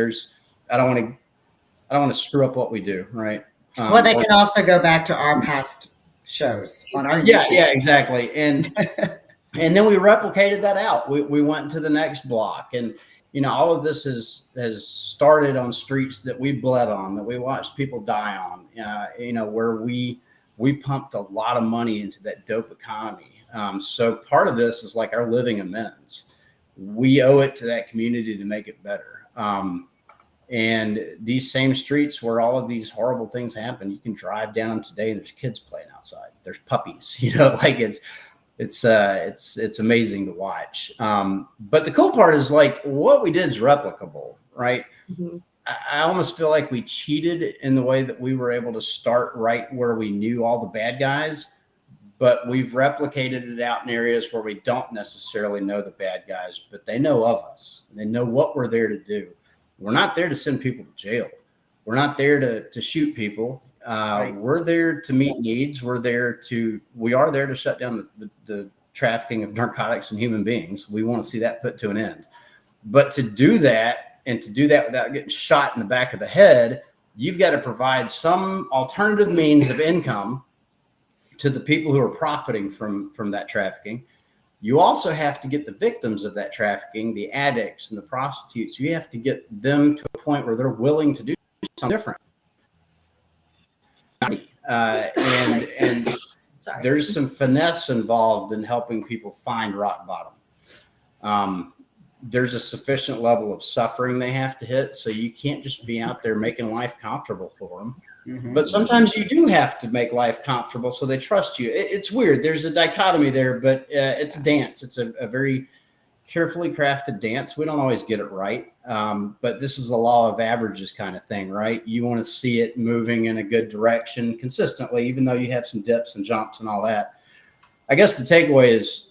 I don't want to screw up what we do, right? Well, they can also go back to our past shows on our YouTube. Yeah, exactly. And then we replicated that out. We went to the next block, and all of this has started on streets that we bled on, that we watched people die on. Where we pumped a lot of money into that dope economy. So part of this is like our living amends. We owe it to that community to make it better. And these same streets where all of these horrible things happen, you can drive down them today and there's kids playing outside. There's puppies, like it's amazing to watch. But the cool part is like what we did is replicable, right? Mm-hmm. I almost feel like we cheated in the way that we were able to start right where we knew all the bad guys, but we've replicated it out in areas where we don't necessarily know the bad guys, but they know of us. They know what we're there to do. We're not there to send people to jail. We're not there to shoot people. Right. We're there to meet needs. We are there to shut down the trafficking of narcotics and human beings. We want to see that put to an end. But to do that, and to do that without getting shot in the back of the head, you've got to provide some alternative means of income to the people who are profiting from that trafficking. You also have to get the victims of that trafficking, the addicts and the prostitutes, you have to get them to a point where they're willing to do something different. And there's some finesse involved in helping people find rock bottom. There's a sufficient level of suffering they have to hit. So you can't just be out there making life comfortable for them. Mm-hmm. But sometimes you do have to make life comfortable so they trust you. It's weird. There's a dichotomy there, but it's a dance. It's a very carefully crafted dance. We don't always get it right. But this is a law of averages kind of thing, right? You want to see it moving in a good direction consistently, even though you have some dips and jumps and all that. I guess the takeaway is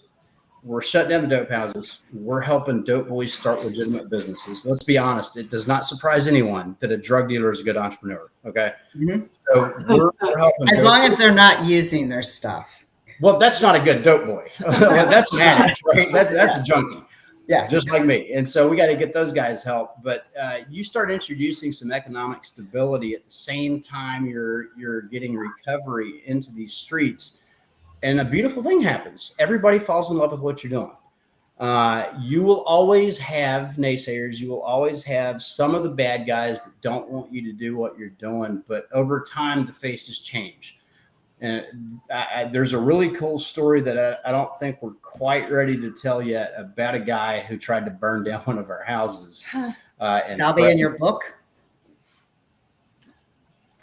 we're shutting down the dope houses. We're helping dope boys start legitimate businesses. Let's be honest. It does not surprise anyone that a drug dealer is a good entrepreneur. Okay. Mhm. So we're helping. As long as they're not using their stuff. Well, that's not a good dope boy. That's an addict, right? That's a junkie. Yeah. Just like me. And so we got to get those guys help. But you start introducing some economic stability at the same time you're getting recovery into these streets. And a beautiful thing happens. Everybody falls in love with what you're doing. You will always have naysayers. You will always have some of the bad guys that don't want you to do what you're doing. But over time, the faces change. And there's a really cool story that I don't think we're quite ready to tell yet about a guy who tried to burn down one of our houses. And That'll be in your book.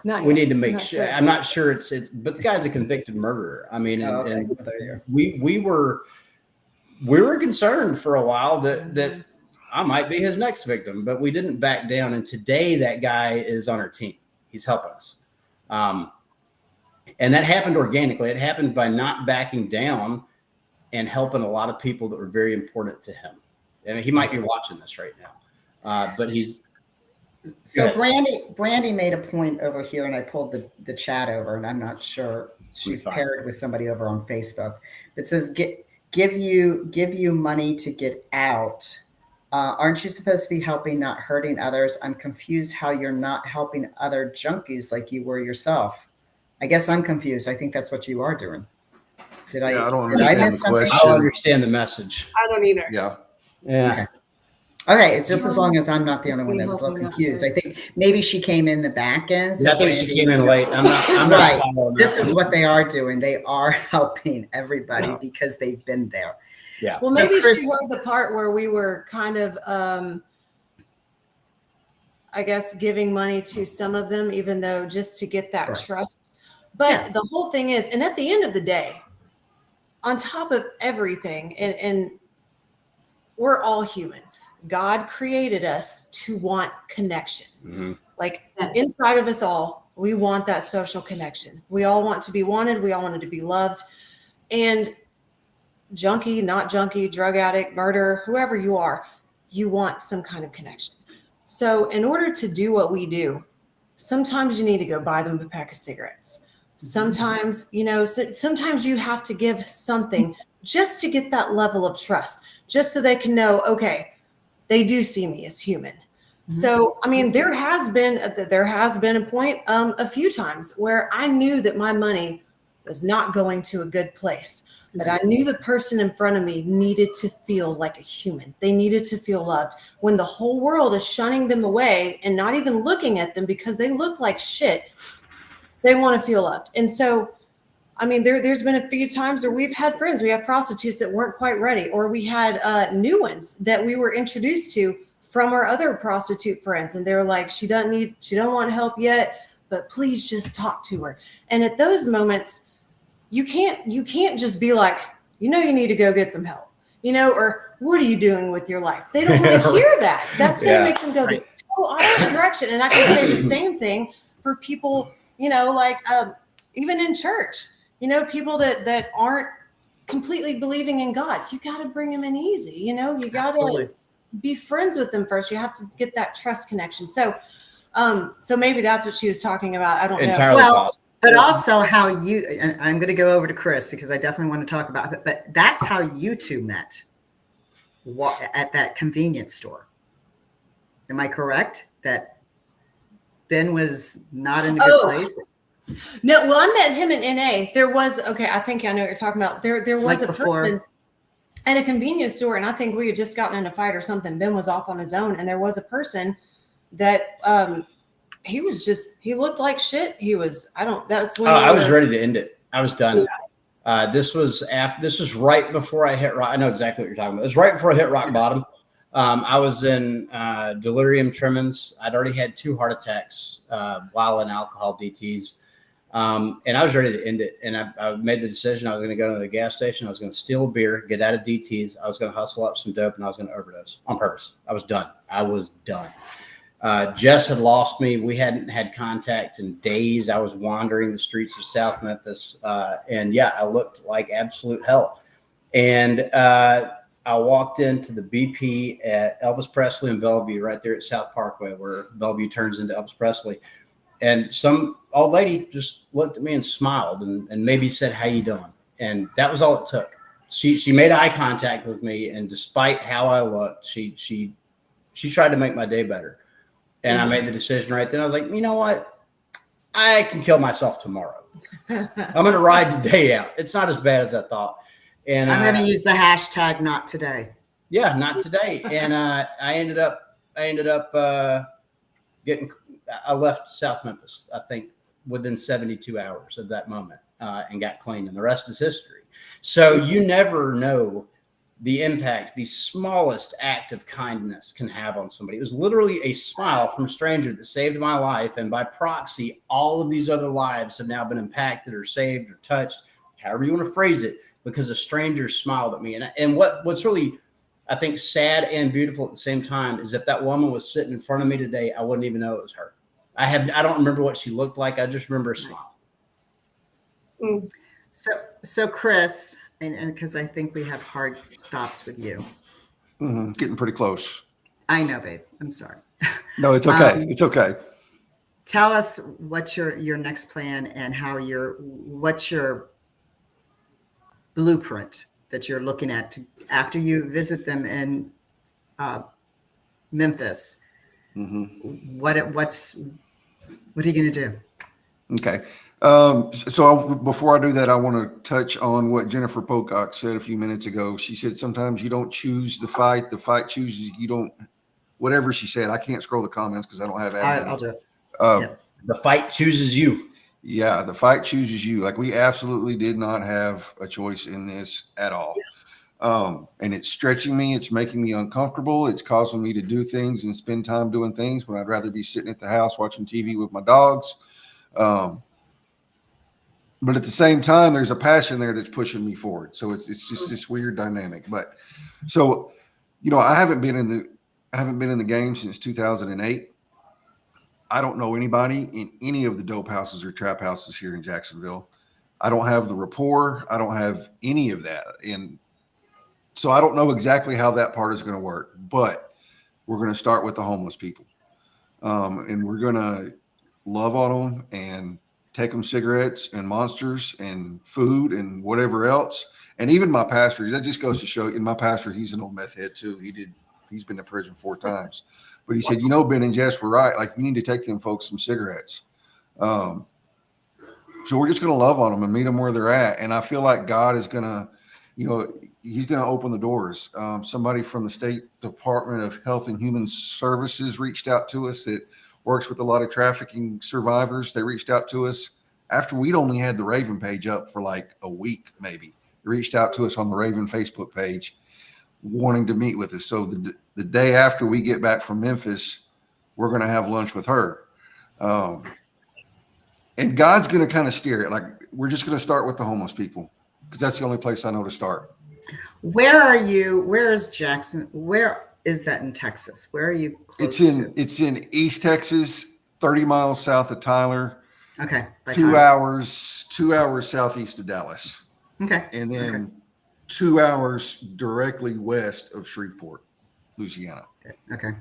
we need to make sure. I'm not sure it's, but the guy's a convicted murderer. I mean, and we were concerned for a while that I might be his next victim, but we didn't back down. And today that guy is on our team. He's helping us. And that happened organically. It happened by not backing down and helping a lot of people that were very important to him. I mean, he might be watching this right now, but he's. So Brandy made a point over here, and I pulled the chat over, and I'm not sure she's paired with somebody over on Facebook. It says, give you money to get out. Aren't you supposed to be helping, not hurting others? I'm confused how you're not helping other junkies like you were yourself. I guess I'm confused. I think that's what you are doing. I don't miss the something? question. I don't understand the message. I don't either. Yeah. Okay, it's just as long as I'm not the only one that was a little confused. I think maybe she came in the back end. I think she came in late. I'm not right. This is what they are doing. They are helping everybody because they've been there. Yeah. Well, maybe she heard the part where we were kind of, I guess, giving money to some of them, even though just to get that trust. But the whole thing is, and at the end of the day, on top of everything, and we're all human. God created us to want connection. Mm-hmm. Like inside of us all, we want that social connection. We all want to be wanted. We all wanted to be loved. And junkie, not junkie, drug addict, murderer, whoever you are, you want some kind of connection. So in order to do what we do, sometimes you need to go buy them a pack of cigarettes. Sometimes, sometimes you have to give something just to get that level of trust, just so they can know, okay, they do see me as human. Mm-hmm. So, I mean, there has been a point a few times where I knew that my money was not going to a good place, but I knew the person in front of me needed to feel like a human. They needed to feel loved when the whole world is shunning them away and not even looking at them because they look like shit. They want to feel loved. And so, I mean, there's been a few times where we've had friends, we have prostitutes that weren't quite ready, or we had new ones that we were introduced to from our other prostitute friends. And they were like, she don't want help yet, but please just talk to her. And at those moments, you can't just be like, you need to go get some help, or what are you doing with your life? They don't want to hear that. That's going to make them go the total opposite direction. And I can say the same thing for people, like even in church, people that aren't completely believing in God. You got to bring them in easy. You got to be friends with them first. You have to get that trust connection. So maybe that's what she was talking about. I don't know. Well, but also how you, and I'm going to go over to Chris because I definitely want to talk about it, but that's how you two met at that convenience store. Am I correct? That Ben was not in a good place? No, well, I met him in NA. There was, I think I know what you're talking about. There was a person at a convenience store, and I think we had just gotten in a fight or something. Ben was off on his own, and there was a person that he looked like shit. That's when I was ready to end it. I was done. Yeah. This was right before I hit rock. I know exactly what you're talking about. It was right before I hit rock bottom. I was in delirium tremens. I'd already had 2 heart attacks while in alcohol DTs. And I was ready to end it. And I made the decision. I was going to go to the gas station. I was going to steal a beer, get out of DTs. I was going to hustle up some dope, and I was going to overdose on purpose. I was done. Jess had lost me. We hadn't had contact in days. I was wandering the streets of South Memphis. And yeah, I looked like absolute hell. And I walked into the BP at Elvis Presley in Bellevue, right there at South Parkway, where Bellevue turns into Elvis Presley. And some old lady just looked at me and smiled and maybe said, "How you doing?" And that was all it took. She made eye contact with me. And despite how I looked, she tried to make my day better. And I made the decision right then. I was like, you know what? I can kill myself tomorrow. I'm going to ride the day out. It's not as bad as I thought. And I'm going to use the hashtag not today. Yeah, not today. And I ended up I left South Memphis, I think within 72 hours of that moment, and got clean, and the rest is history. So you never know the impact the smallest act of kindness can have on somebody. It was literally a smile from a stranger that saved my life. And by proxy, all of these other lives have now been impacted or saved or touched, however you want to phrase it, because a stranger smiled at me. And what's really, I think, sad and beautiful at the same time is if that woman was sitting in front of me today, I wouldn't even know it was her. I don't remember what she looked like. I just remember a smile. Mm. So Chris, and because I think we have hard stops with you. Getting pretty close. I know, babe. I'm sorry. No, it's okay. It's okay. Tell us what's your next plan and what's your blueprint that you're looking at after you visit them in Memphis. What are you going to do? Okay. Before I do that, I want to touch on what Jennifer Pocock said a few minutes ago. She said, sometimes you don't choose the fight chooses you. Don't, whatever she said. I can't scroll the comments because I don't have admin. I'll do it. The fight chooses you. Yeah, the fight chooses you. Like, we absolutely did not have a choice in this at all. And it's stretching me. It's making me uncomfortable. It's causing me to do things and spend time doing things when I'd rather be sitting at the house watching TV with my dogs. But at the same time, there's a passion there that's pushing me forward. So it's just this weird dynamic. But so, I haven't been in the game since 2008. I don't know anybody in any of the dope houses or trap houses here in Jacksonville. I don't have the rapport. I don't have any of that. And so I don't know exactly how that part is going to work, but we're going to start with the homeless people. And we're going to love on them and take them cigarettes and monsters and food and whatever else. And even my pastor, that just goes to show you, and my pastor, he's an old meth head too. He's been to prison 4 times, but he said, Ben and Jess were right. Like, you need to take them folks some cigarettes. So we're just going to love on them and meet them where they're at. And I feel like God is going to, he's going to open the doors. Somebody from the State Department of Health and Human Services reached out to us that works with a lot of trafficking survivors. They reached out to us after we'd only had the Raven page up for like a week, maybe. They reached out to us on the Raven Facebook page wanting to meet with us. So the day after we get back from Memphis, we're going to have lunch with her. And God's going to kind of steer it. Like, we're just going to start with the homeless people because that's the only place I know to start. Where are you? Where is Jackson? Where is that in Texas? Where are you close to? It's in East Texas, 30 miles south of Tyler. Okay. 2 hours southeast of Dallas. Okay. And then 2 hours directly west of Shreveport, Louisiana. Okay.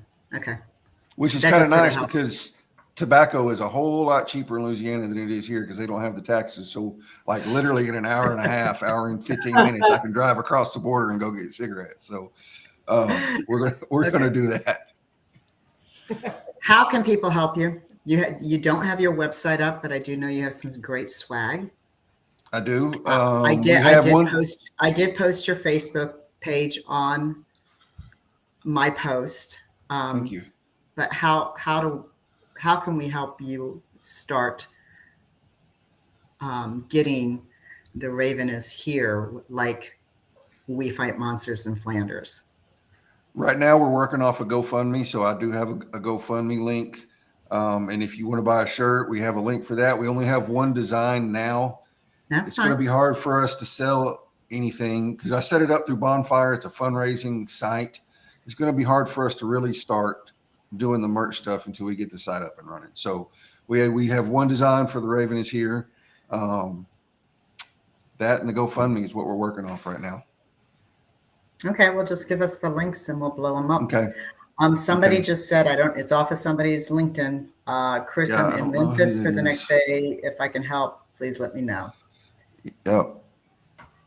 Which is That kind of just really nice helps. because tobacco is a whole lot cheaper in Louisiana than it is here because they don't have the taxes. So, like, literally in an hour and a half, hour and 15 minutes, I can drive across the border and go get cigarettes. So we're gonna do that. How can people help you? You don't have your website up, but I do know you have some great swag. I do. I did post your Facebook page on my post. Thank you. But how can we help you start getting the Raven is here, like we fight monsters in Flanders? Right now, we're working off a GoFundMe, so I do have a GoFundMe link. And if you want to buy a shirt, we have a link for that. We only have one design now. It's fine. Going to be hard for us to sell anything because I set it up through Bonfire. It's a fundraising site. It's going to be hard for us to really start doing the merch stuff until we get the site up and running. So we have one design for the Raven is here. That and the GoFundMe is what we're working off right now. Okay, well, just give us the links and we'll blow them up. Okay. Somebody Okay. just said, it's off of somebody's LinkedIn. Chris, Yeah, I I'm in don't know who Memphis that for the is. next day. If I can help, please let me know. Yep.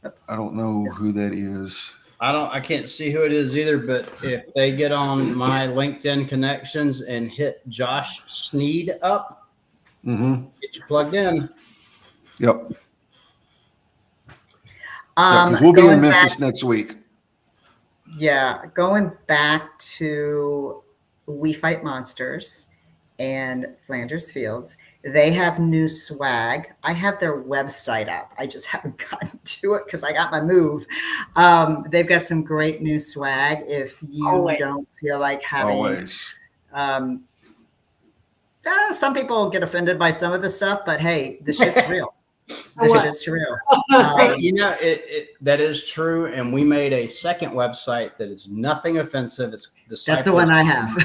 Oops. I don't know who that is. I can't see who it is either, but if they get on my LinkedIn connections and hit Josh Sneed up, get you plugged in. Yep. 'Cause we'll be in Memphis next week. Yeah, going back to We Fight Monsters and Flanders Fields, they have new swag. I have their website up. I just haven't gotten to it because I got my move. They've got some great new swag. If you don't feel like having, some people get offended by some of the stuff, but hey, the shit's real. The shit's real. You know, that is true. And we made a second website that is nothing offensive. It's That's the one I have.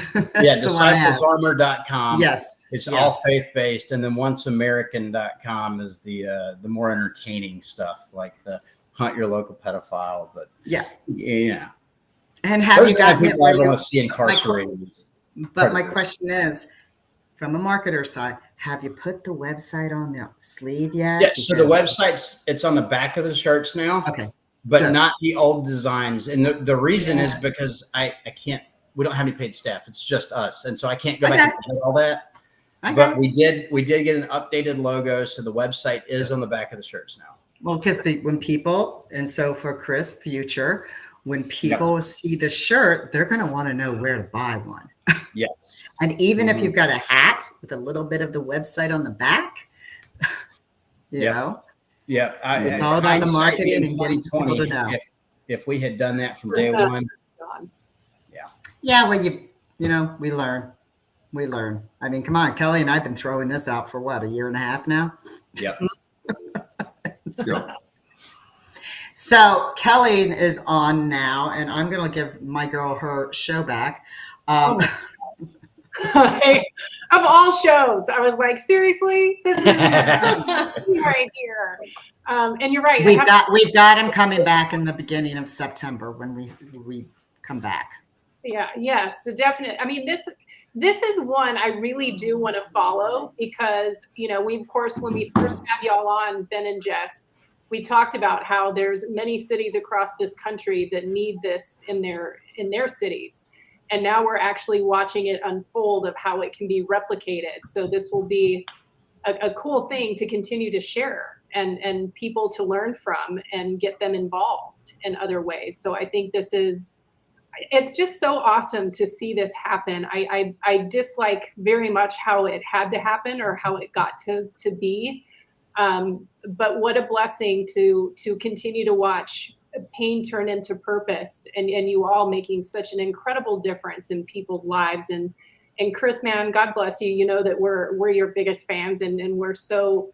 Yeah, _armor.com. Yes. It's all faith-based. And then onceamerican.com is the more entertaining stuff, like the hunt your local pedophile. But yeah. And have you gotten it where I want to see incarcerated. But my question is, from a marketer side, have you put the website on the sleeve yet? Yeah, so the website's it's on the back of the shirts now. Okay. But not the old designs. And the reason is because I can't, we don't have any paid staff. It's just us. And so I can't go back and edit all that. But we did get an updated logo. So the website is on the back of the shirts now. Well, because when people, and so for Chris, future, when people see the shirt, they're going to want to know where to buy one. Yes. And even if you've got a hat with a little bit of the website on the back, you know. Yeah, it's all about the marketing and getting people to know. If we had done that from day one. Yeah, well, we learn. I mean, come on, Kelly and I've been throwing this out for what, 1.5 years now? Yep. Yep. So Kelly is on now, and I'm going to give my girl her show back. Of all shows, I was like, seriously, this is right here. And you're right. We've got him coming back in the beginning of September when we come back. Yeah. Yes. So definitely. I mean, this is one I really do want to follow because we of course when we first had y'all on, Ben and Jess, we talked about how there's many cities across this country that need this in their cities. And now we're actually watching it unfold of how it can be replicated. So this will be a cool thing to continue to share and people to learn from and get them involved in other ways. So I think it's just so awesome to see this happen. I dislike very much how it had to happen or how it got to be. But what a blessing to continue to watch pain turn into purpose and you all making such an incredible difference in people's lives. And Chris, man, God bless you. You know that we're your biggest fans and we're so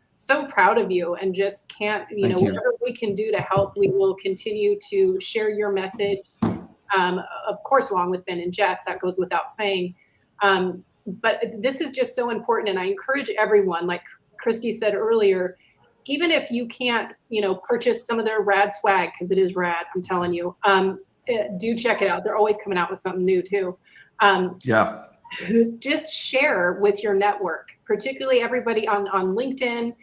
proud of you and just can't, whatever we can do to help, we will continue to share your message. Of course, along with Ben and Jess, that goes without saying. But this is just so important. And I encourage everyone, like Christy said earlier, even if you can't, purchase some of their rad swag, because it is rad, I'm telling you, do check it out. They're always coming out with something new too. Just share with your network, particularly everybody on LinkedIn,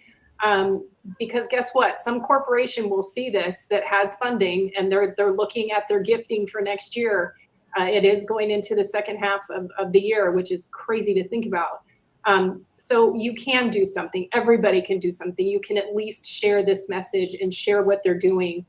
because guess what? Some corporation will see this that has funding and they're looking at their gifting for next year. It is going into the second half of the year, which is crazy to think about. So you can do something. Everybody can do something. You can at least share this message and share what they're doing,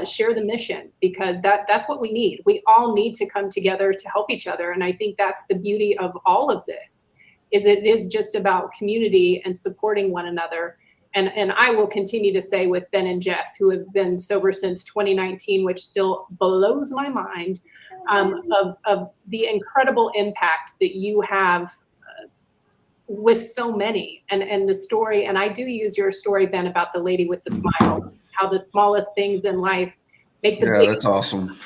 share the mission, because that's what we need. We all need to come together to help each other. And I think that's the beauty of all of this, is it is just about community and supporting one another. And I will continue to say with Ben and Jess, who have been sober since 2019, which still blows my mind, of the incredible impact that you have with so many and the story. And I do use your story, Ben, about the lady with the smile, how the smallest things in life make the that's awesome.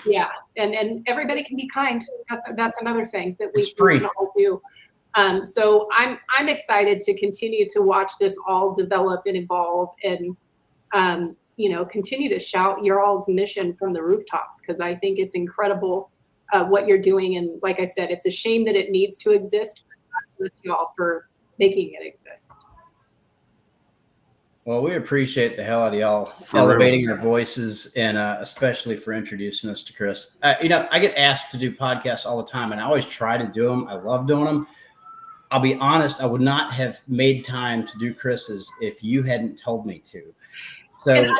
Yeah. and everybody can be kind. That's another thing that It's free. we can all do. So I'm excited to continue to watch this all develop and evolve, and continue to shout your all's mission from the rooftops, because I think it's incredible what you're doing. And like I said, it's a shame that it needs to exist. Bless you all for making it exist. Well, we appreciate the hell out of y'all For elevating real. your voices, and especially for introducing us to Chris. I get asked to do podcasts all the time, and I always try to do them. I love doing them. I'll be honest, I would not have made time to do Chris's if you hadn't told me to. So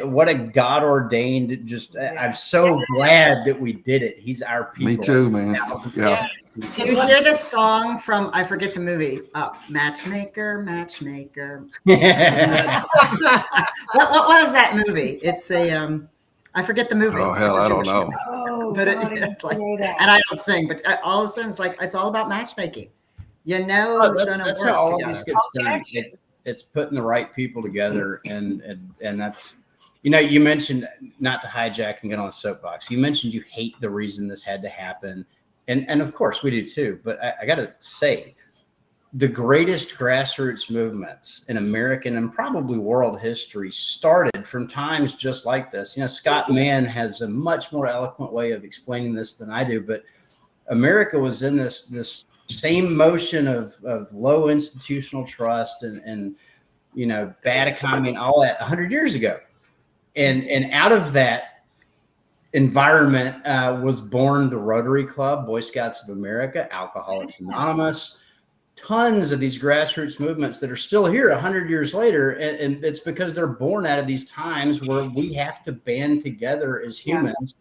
what a God ordained, I'm so glad that we did it. He's our people. Me too, man. Yeah. Do you hear the song from, I forget the movie, Matchmaker, Matchmaker? What was that movie? It's I forget the movie. Oh, hell, It's a I don't Jewish know. movie. Oh, But God, I it's didn't like, know that. and I don't sing, but all of a sudden it's like, it's all about matchmaking. You know, Oh, who's that's going to how work all of together. this gets done. connections. It's putting the right people together, and that's, you mentioned, not to hijack and get on a soapbox, you mentioned you hate the reason this had to happen, and of course we do too. But I got to say, the greatest grassroots movements in American and probably world history started from times just like this. Scott Mann has a much more eloquent way of explaining this than I do, but America was in this same motion of low institutional trust and bad economy and all that 100 years ago. And out of that environment was born the Rotary Club, Boy Scouts of America, Alcoholics Anonymous, tons of these grassroots movements that are still here 100 years later. And it's because they're born out of these times where we have to band together as humans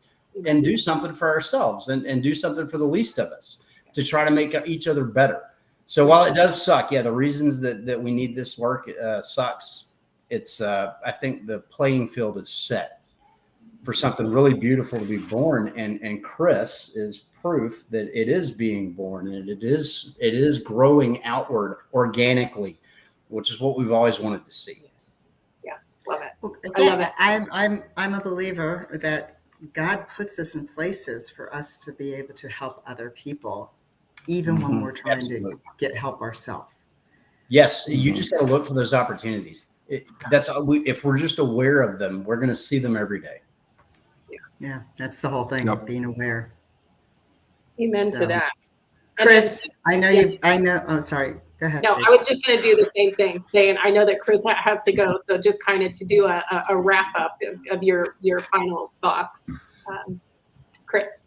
and do something for ourselves and do something for the least of us to try to make each other better. So while it does suck, the reasons that we need this work sucks. It's I think the playing field is set for something really beautiful to be born, and Chris is proof that it is being born, and it is growing outward organically, which is what we've always wanted to see. Yeah, love it. Well, I love again, it. I'm a believer that God puts us in places for us to be able to help other people, even when we're trying Absolutely. to get help ourselves. Yes, you just got to look for those opportunities. If we're just aware of them, we're going to see them every day. Yeah, that's the whole thing, Yep. being aware. Amen So, to that. Chris, I know yeah. I know. Oh, sorry. Go ahead. No, I was just going to do the same thing, saying I know that Chris has to go, so just kind of to do a wrap up of your final thoughts, Chris.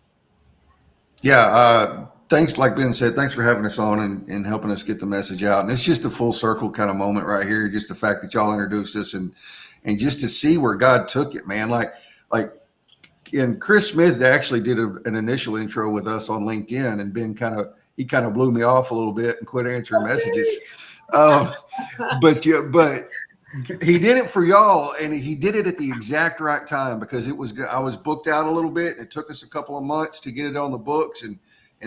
Yeah. Thanks, like Ben said, thanks for having us on and helping us get the message out. And it's just a full circle kind of moment right here. Just the fact that y'all introduced us and just to see where God took it, man. And Chris Smith actually did an initial intro with us on LinkedIn, and Ben kind of blew me off a little bit and quit answering messages. But he did it for y'all, and he did it at the exact right time, because I was booked out a little bit, and it took us a couple of months to get it on the books, and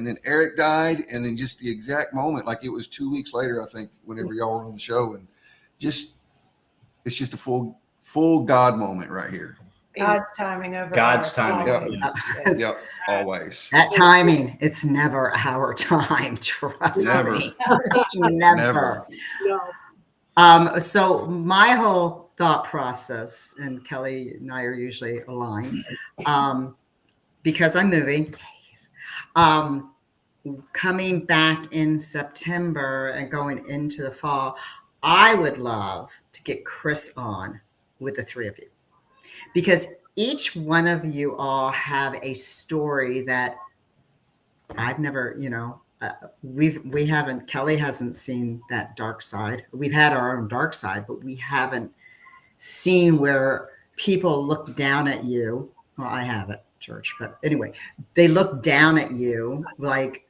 then Eric died, and then just the exact moment, like it was 2 weeks later, I think, whenever y'all were on the show, and it's just a full God moment right here. God's timing over God's ours, timing. always. Yes. Yep, always. That timing, it's never our time. Trust Never. me. Never. No. So my whole thought process, and Kelly and I are usually aligned, because I'm moving, coming back in September and going into the fall, I would love to get Chris on with the three of you, because each one of you all have a story that I've never, we haven't, Kelly hasn't seen that dark side. We've had our own dark side, but we haven't seen where people look down at you. Well, I have at church, but anyway, they look down at you like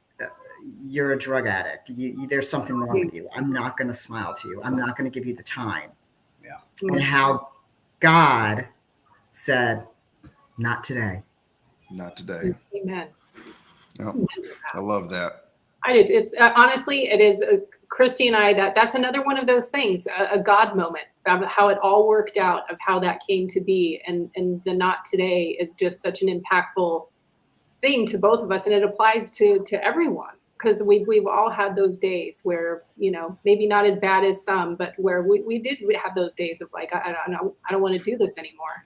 you're a drug addict. There's something wrong with you. I'm not going to smile to you. I'm not going to give you the time. Yeah. And how God said, not today. Not today. Amen. Yep. I love that. I did. It's honestly, it is Christy and I, that's another one of those things, a God moment of how it all worked out, of how that came to be. And the not today is just such an impactful thing to both of us, and it applies to everyone, because we've all had those days where, you know, maybe not as bad as some, but where we have those days of like, I don't want to do this anymore.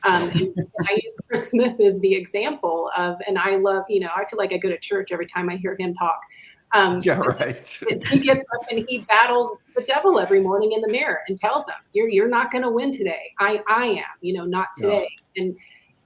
And I use Chris Smith as the example of, and I love, you know, I feel like I go to church every time I hear him talk. Yeah, right. He gets up and he battles the devil every morning in the mirror and tells him, you're not going to win today. I am, you know, not today. Yeah.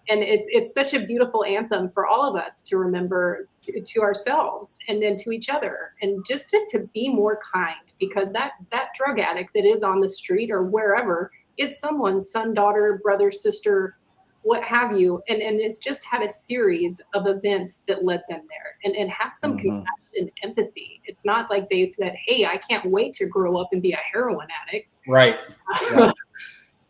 And it's such a beautiful anthem for all of us to remember to ourselves and then to each other, and just to be more kind, because that drug addict that is on the street or wherever is someone's son, daughter, brother, sister, what have you. And it's just had a series of events that led them there, and have some compassion and empathy. It's not like they said, hey, I can't wait to grow up and be a heroin addict. Right. Yeah.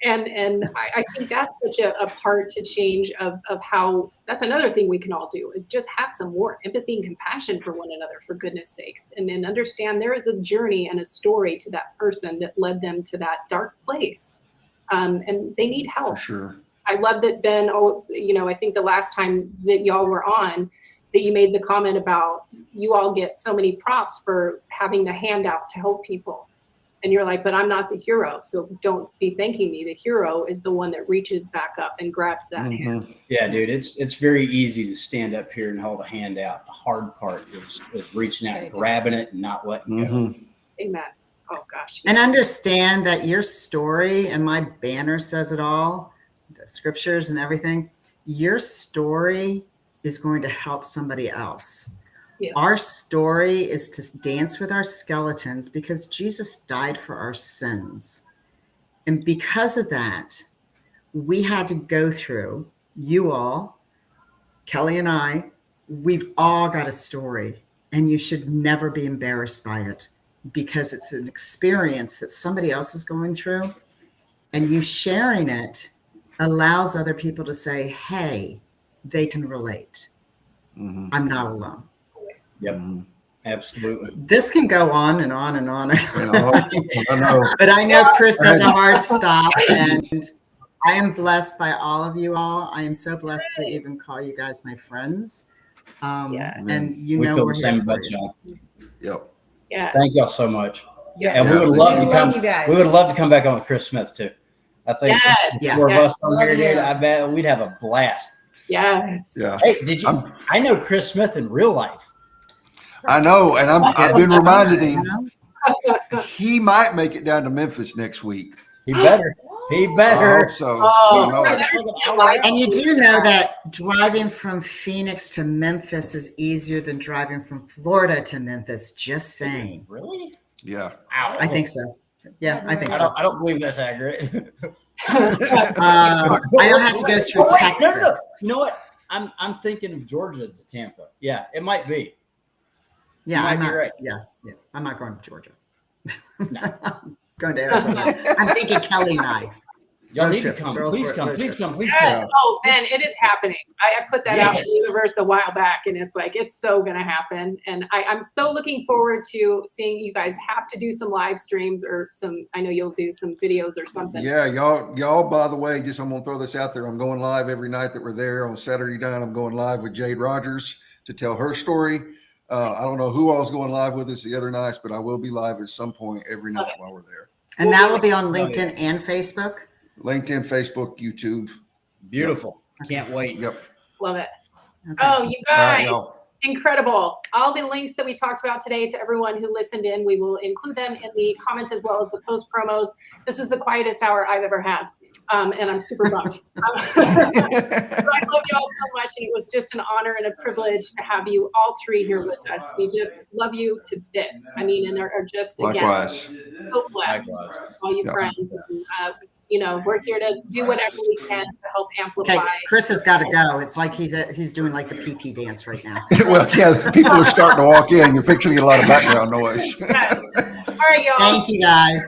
And I think that's such a part to change of how, that's another thing we can all do, is just have some more empathy and compassion for one another, for goodness sakes, and then understand there is a journey and a story to that person that led them to that dark place. And they need help. For sure. I love that, Ben, you know, I think the last time that y'all were on, that you made the comment about you all get so many props for having the handout to help people. And you're like, but I'm not the hero, so don't be thanking me. The hero is the one that reaches back up and grabs that hand. Yeah, dude, it's very easy to stand up here and hold a hand out. The hard part is reaching out, grabbing it, and not letting go. Amen. Oh gosh. And understand that your story, and my banner says it all, the scriptures and everything, your story is going to help somebody else. Yeah. Our story is to dance with our skeletons, because Jesus died for our sins. And because of that, we had to go through, you all, Kelly and I, we've all got a story, and you should never be embarrassed by it, because it's an experience that somebody else is going through, and you sharing it allows other people to say, hey, they can relate. I'm not alone. Yep, absolutely. This can go on and on and on. I know. But I know Chris has a hard stop, and I am blessed by all of you all. I am so blessed to even call you guys my friends. And you we know, feel we're the same here for about you. y'all. Yep. Yeah. Thank y'all so much. Yes. And we would love to come. You guys. We would love to come back on with Chris Smith too. I think the four of us on here, dude, I bet we'd have a blast. Yes. Yeah. Hey, did you? I know Chris Smith in real life. I know, and I've been reminded him he might make it down to Memphis next week. He better. He better. I hope so. And you do know that driving from Phoenix to Memphis is easier than driving from Florida to Memphis. Just saying. Really? Yeah. I think so. Yeah, I think so. I don't believe that's accurate. I don't have to go through Texas. No. You know what? I'm thinking of Georgia to Tampa. Yeah, it might be. Yeah, I'm not. Right. Yeah, I'm not going to Georgia. No. Going to Arizona. I'm thinking Kelly and I. Y'all need to come. Please come. Please come. Yes. Oh, Ben, it is happening. I put that out in the universe a while back, and it's like, it's so going to happen. And I'm so looking forward to seeing you guys have to do some live streams or I know you'll do some videos or something. Yeah, y'all, by the way, I'm going to throw this out there. I'm going live every night that we're there. On Saturday night, I'm going live with Jade Rogers to tell her story. I don't know who all's going live with us the other nights, but I will be live at some point every night while we're there. And that will be on LinkedIn and Facebook? LinkedIn, Facebook, YouTube. Beautiful. Can't wait. Yep. Love it. Okay. Oh, you guys. Right, incredible. All the links that we talked about today, to everyone who listened in, we will include them in the comments as well as the post promos. This is the quietest hour I've ever had. And I'm super bummed. So I love you all so much. And it was just an honor and a privilege to have you all three here with us. We just love you to bits. I mean, and are just, Likewise. again, so blessed. All you friends. And, we're here to do whatever we can to help amplify. Okay, Chris has got to go. It's like he's doing like the PP dance right now. Well, yeah, people are starting to walk in. You're fixing to get a lot of background noise. Yes. All right, y'all. Thank you, guys.